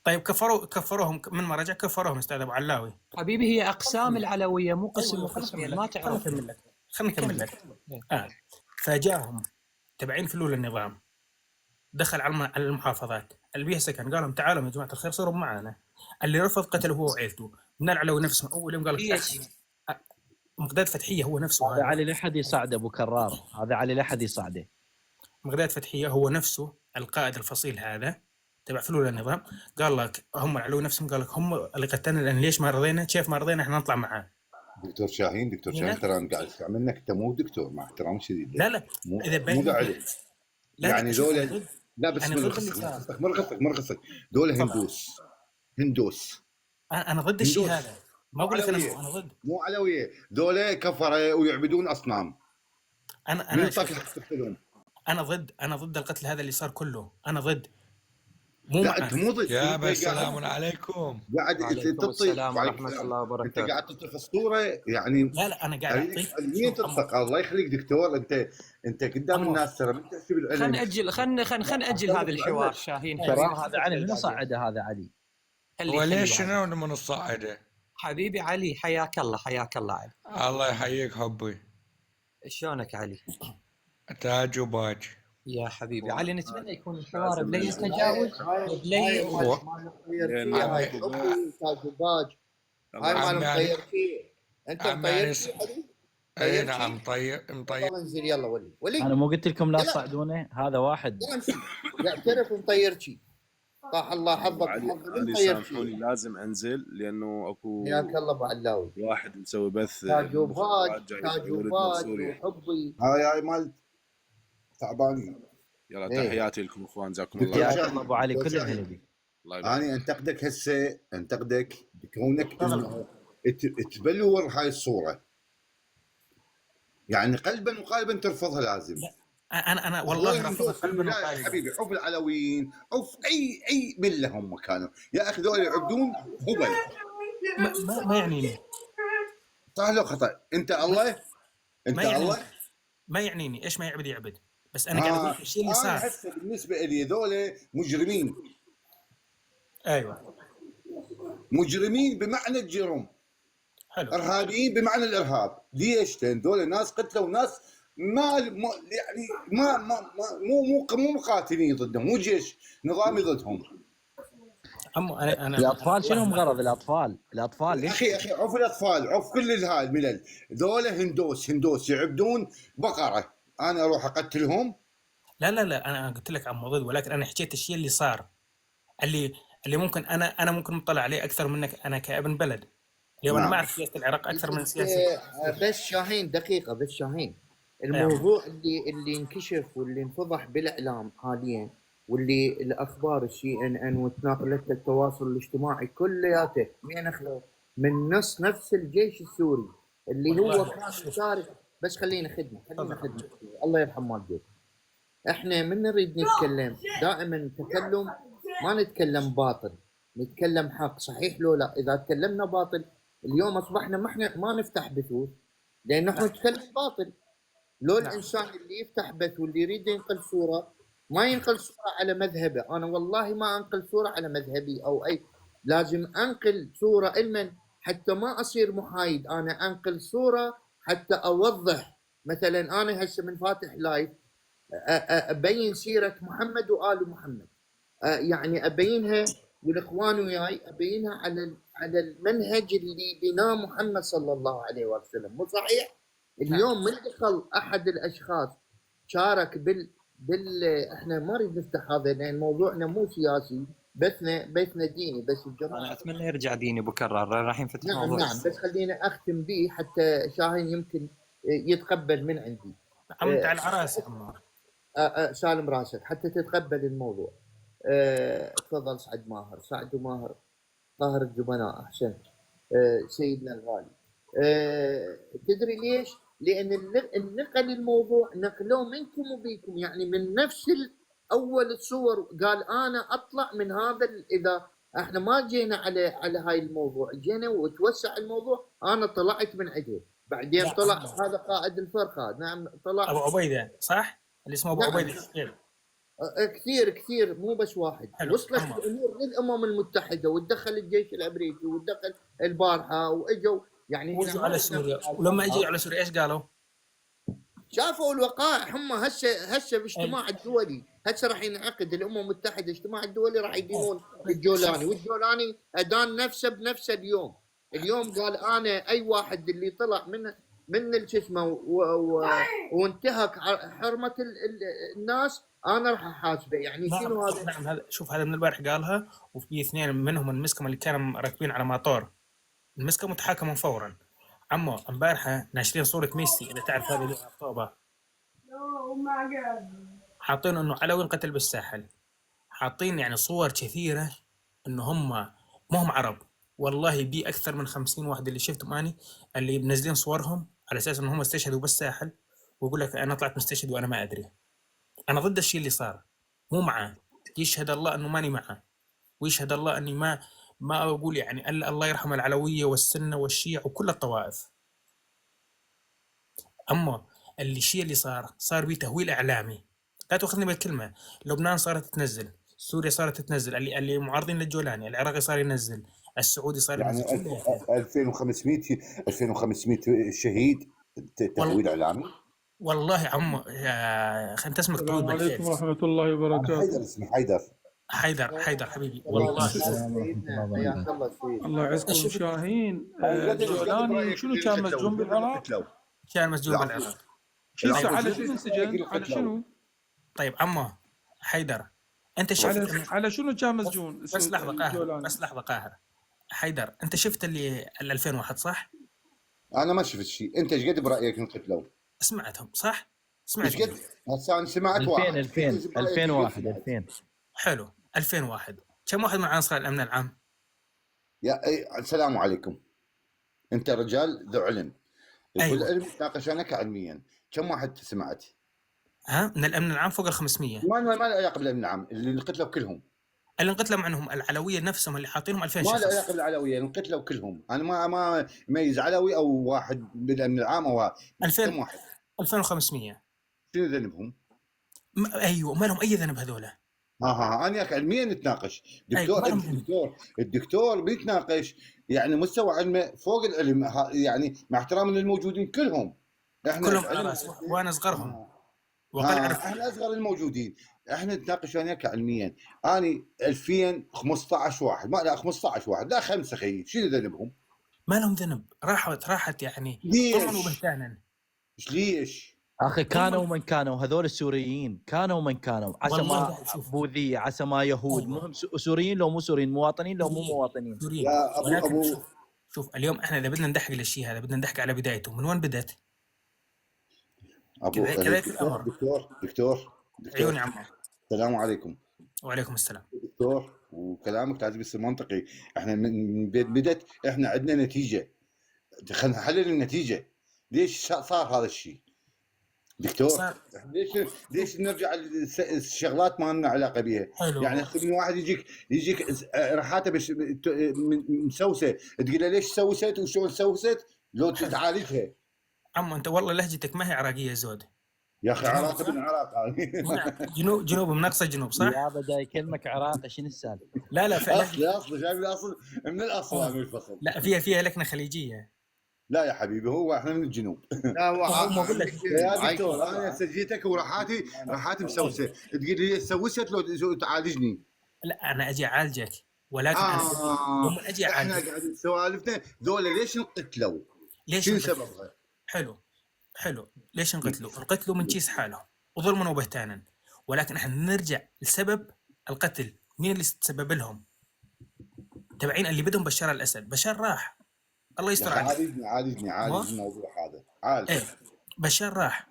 طيب كفروهم من ما رجع كفروهم استاذ ابو علاوي. حبيبي هي اقسام العلويه مو قسم وقسمين، ما خلنا تعرف. نكمل لك خلنا نكمل لك. إيه. فجاهم تبعين فلول النظام، دخل على المحافظات اللي بيها سكن، قال لهم تعالوا يا جماعه الخير صاروا معنا. اللي رفض قتله هو وعيلته. من العلوي نفسه اول يوم قال لك مقداد فتحيه هو نفسه هذا علي لحد يصعده ابو كرار، هذا علي لحد يصعده. مقداد فتحيه هو نفسه القائد الفصيل هذا تبع فلول النظام. قال لك هم العلوي نفسهم قال لك هم اللي قتلنا، لان ليش ما رضينا؟ كيف ما رضينا احنا نطلع معاه؟ دكتور شاهين ترى انا قاعد اسمع منك، انت مو دكتور مع احترام شديد. لا اذا مو قاعد يعني ذولا. لا بس مرخصك دول هندوس. انا ضد الشيء هذا، ما اقول لك انا ضد. مو علويه، دول كفره ويعبدون اصنام. انا ضد القتل هذا اللي صار كله، انا ضد. لا انت مو ضد. يا السلام عليكم. قاعد السلام ورحمه الله وبركاته. انت قاعد تطفي الصوره يعني. لا انا قاعد اعطيك مين تطفق. الله يخليك دكتور، انت قدام الناس ترى انت تحسب العلم. خلينا ناجل هذا الحوار. شاهين ترى هذا علي من صعده، هذا علي. وليش شنو من الصاعده؟ حبيبي علي، حياك الله علي. الله يحييك حبي. شلونك علي؟ تاج وباج يا حبيبي علي، نتمنى يكون الحوار بلين تجاوز وبلين هاي تاج وباج. هاي مال مطير فيه. انت مطير فيه علي؟ اي نعم مطير. انزل يلا ولي. انا مو قلت لكم لا تصعدونه؟ هذا واحد يعترف مطير شي. طاح الله حظك. علي سامحوني لازم انزل لانه اكو حياك الله ابو علاوي. واحد مسوي بث تاج وباج وحبي. هاي مال تعبانين. يلا تحياتي لكم اخوان، جزاكم الله يا ابو علي كل الهنبي. انا انتقدك هسه، انتقدك بكونك انه تبلور هاي الصوره، يعني قلبا وقالبا ترفضها لازم. انا والله رافضها قلبا وقالبا حبيبي. عوف العلويين، عوف اي مله هم كانوا يا اخي، ذول يعبدون هبل. ما يعنيني صح لو خطا. انت الله ما يعنيني ايش ما يعبد بس انا قاعد اقول الشيء اللي صار. هسه بالنسبه لي ذول مجرمين. ايوه مجرمين بمعنى الجرم. حلو. ارهابيين بمعنى الارهاب. ليش؟ لان ذول ناس قتلوا ناس يعني مو مقاتلين ضدهم، مو جيش نظامي ضدهم. انا الاطفال شنو غرض الاطفال ليش؟ اخي عوف الاطفال، عوف كل هاي الملل. ذول هندوس يعبدون بقره، انا اروح اقتلهم؟ لا انا قلت لك عم ضد، ولكن انا حكيت الشيء اللي صار، اللي ممكن انا ممكن مطلع عليه اكثر منك انا كابن بلد. اليوم انا ما اعرف سياسه العراق اكثر من سياسه. بس شاهين دقيقه، بس شاهين الموضوع اللي انكشف واللي انفضح بالاعلام حاليا، واللي الاخبار السي ان ان وتناقلت التواصل الاجتماعي كلياته مين اخذه من نفس الجيش السوري اللي هو كان يشارك. بس خلينا خدمه الله يرحم والديك. احنا من نريد نتكلم دائما تكلم، ما نتكلم باطل، نتكلم حق. صحيح لو لا؟ اذا تكلمنا باطل اليوم اصبحنا ما نفتح بثوث، لان احنا نتكلم باطل. لو الانسان اللي يفتح بث واللي يريد ينقل صوره ما ينقل صوره على مذهبه. انا والله ما انقل صوره على مذهبي او اي، لازم انقل صوره علما حتى ما اصير محايد. انا انقل صوره حتى اوضح. مثلا انا هسه من فاتح لايف ابين سيره محمد وآل محمد، يعني ابينها والاخوان وياي ابينها على المنهج اللي بناه محمد صلى الله عليه وسلم. مو صحيح؟ اليوم من دخل احد الاشخاص شارك احنا ما نريد نفتح هذا لان موضوعنا مو سياسي، بيتنا ديني. بس الجماعه انا اتمنى يرجع ديني ابو كرار، راح ينفتح موضوع. نعم بس خلينا اختم به حتى شاهين يمكن يتقبل من عندي. عملت على العراس عمار. سالم راسك حتى تتقبل الموضوع. تفضل سعد وماهر طاهر الجبناء. احسنت سيدنا الغالي. تدري ليش؟ لان النقل الموضوع نقلوه منكم وبيكم، يعني من نفس اول الصور. قال انا اطلع من هذا، اذا احنا ما جينا على هاي الموضوع، جينا وتوسع الموضوع. انا طلعت من عدل، بعدين لا، طلع هذا قائد الفرقه، نعم طلع. ابو عبيده صح؟ اللي اسمه ابو نعم. عبيده الشقير. كثير مو بس واحد. حلو. وصلت أما. الامور للامم المتحده، وتدخل الجيش الامريكي، وتدخل البارحه، واجوا يعني هنا وجوا على ما سوريا، ولما اجوا على سوريا ايش قالوا؟ شافوا الوقائع. هم هسه باجتماع الدولي، هسه راح ينعقد الامم المتحده اجتماع الدولي، راح يدينون الجولاني، والجولاني ادان نفسه بنفسه اليوم قال انا اي واحد اللي طلع من شو اسمه وانتهك حرمه الناس انا راح احاسبه. يعني شنو هذا؟ نعم هذا شوف، هذا من البارح قالها، وفي اثنين منهم انمسكوا اللي كانوا راكبين على ماطور، انمسكوا متحاكمون فورا. عمو امبارحه ناشرين صوره ميسي، اذا تعرف هذه اللي طوبه، حاطين انه علوي انقتل بالساحل، حاطين يعني صور كثيره انه هم ما هم عرب. والله بي اكثر من 50 واحد اللي شفتهم اني اللي منزلين صورهم على اساس انهم استشهدوا بالساحل، ويقول لك انا طلعت مستشهد وانا ما ادري. انا ضد الشيء اللي صار، مو معاه. يشهد الله انه ماني معه، ويشهد الله اني ما اقول يعني الله يرحم العلويه والسنه والشيع وكل الطوائف. اما الشيء اللي صار به تهويل اعلامي. لا تاخذني بالكلمه، لبنان صارت تنزل، سوريا صارت تنزل، اللي معارضين للجولاني، العراقي صار ينزل، السعودي صار يعني ينزل. 2500 شهيد تهويل اعلامي. والله عمو خلينا تسمك طويل بالخير. عليكم ورحمة الله وبركاته. حيدر اسمه حيدر حبيبي والله. الله يعزكم شاهين. الجولاني شنو كان مسجون بالعراق؟ كان مسجون بالعراق. على شنو انسجن؟ على شنو؟ طيب عمو حيدر، انت شفت على شنو كان مسجون؟ بس لحظه قاهر. حيدر انت شفت اللي 2001 صح؟ انا ما شفت شيء. انت ايش قد برايك انقتلوا؟ سمعتهم صح؟ ايش قد؟ هسه انا سمعت 2001 حلو 2001 كم واحد من عناصر الامن العام؟ السلام عليكم. انت رجال ذو علم، أيوة. والعلم ناقشناك علميا. كم واحد سمعت؟ من الامن العام فوق ال 500. ما له علاقه بالامن العام. اللي انقتلوا كلهم، اللي انقتلوا عنهم العلويه نفسهم اللي حاطينهم 2000 شخص. ما له علاقه بالعلويه، انقتلوا كلهم. انا ما ميز علوي او واحد بالامن العام او 2000 واحد 2500. شنو ذنبهم؟ ايوه ما لهم اي ذنب هذولا. انا علميا نتناقش. الدكتور بيتناقش يعني مستوى علمه فوق العلم، يعني مع احترام للموجودين كلهم. احنا كلهم على راسي وانا اصغرهم احنا اصغر الموجودين. احنا نتناقش وياك علميا. اني 2015 واحد، ما لا 15 واحد، لا 5 خيي، شنو ذنبهم؟ ما لهم ذنب. راحت يعني طمعوا بهتانا. ليش؟ اخي كانوا من كانوا هذول السوريين، كانوا من كانوا، عسى ما بوذيه، عسى ما يهود. مهم سوريين لو مو سوريين، مواطنين لو مو مواطنين. يا ابو شوف اليوم احنا اذا بدنا ندحق للشيء هذا بدنا ندحق على بدايته. من وين بدت؟ ابو دكتور عيوني عمو. السلام عليكم. وعليكم السلام دكتور، وكلامك لازم يصير منطقي. احنا من بدت احنا عندنا نتيجه، خلينا نحلل النتيجه. ليش صار هذا الشيء دكتور؟ ليش نرجع للشغلات ما لنا علاقه بها؟ يعني من واحد يجيك راحاته بس مسوسه، تقول له ليش سوست وشلون سوست لو تعالجها. عمو انت والله لهجتك ما هي عراقيه زود يا اخي. عراقي من العراق. جنوب من اقصى جنوب صح؟ يا بدا يكلمك عراقي شنو السالفه؟ لا اصل جايب الاصل من الاصل من الفصل. لا فيها لكنه خليجيه. لا يا حبيبي، هو احنا من الجنوب. لا هو بقول لك يا دكتور، انا سجيتك وراحاتي مسوسه، تقول لي سوست لو تعالجني. لا انا اجي اعالجك، ولكن انا اجي اعالجك. احنا قاعدين سوالفنا ذولا ليش انقتلوا؟ شنو سببها؟ حلو ليش انقتلوا من كيس حالهم وظلما وبهتانا، ولكن احنا نرجع لسبب القتل. مين اللي تسبب لهم؟ تبعين اللي بدهم بشار الاسد. بشار راح، الله يستر عليك. عالجني الموضوع هذا. عالج بشار راح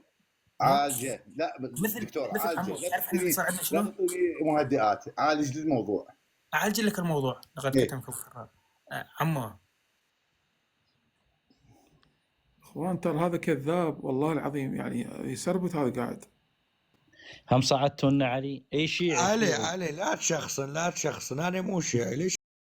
عالجه. لا دكتور عالجه. تعرف احنا صار عندنا شنو؟ مهدئات. عالج الموضوع. اعالج لك الموضوع. لقد كتمك الخراب عمو. اخوان ترى هذا كذاب والله العظيم، يعني يسربت هذا قاعد. هم صعدتوا لنا علي اي شيء. علي لا تشخصن انا مو شيعي. ليش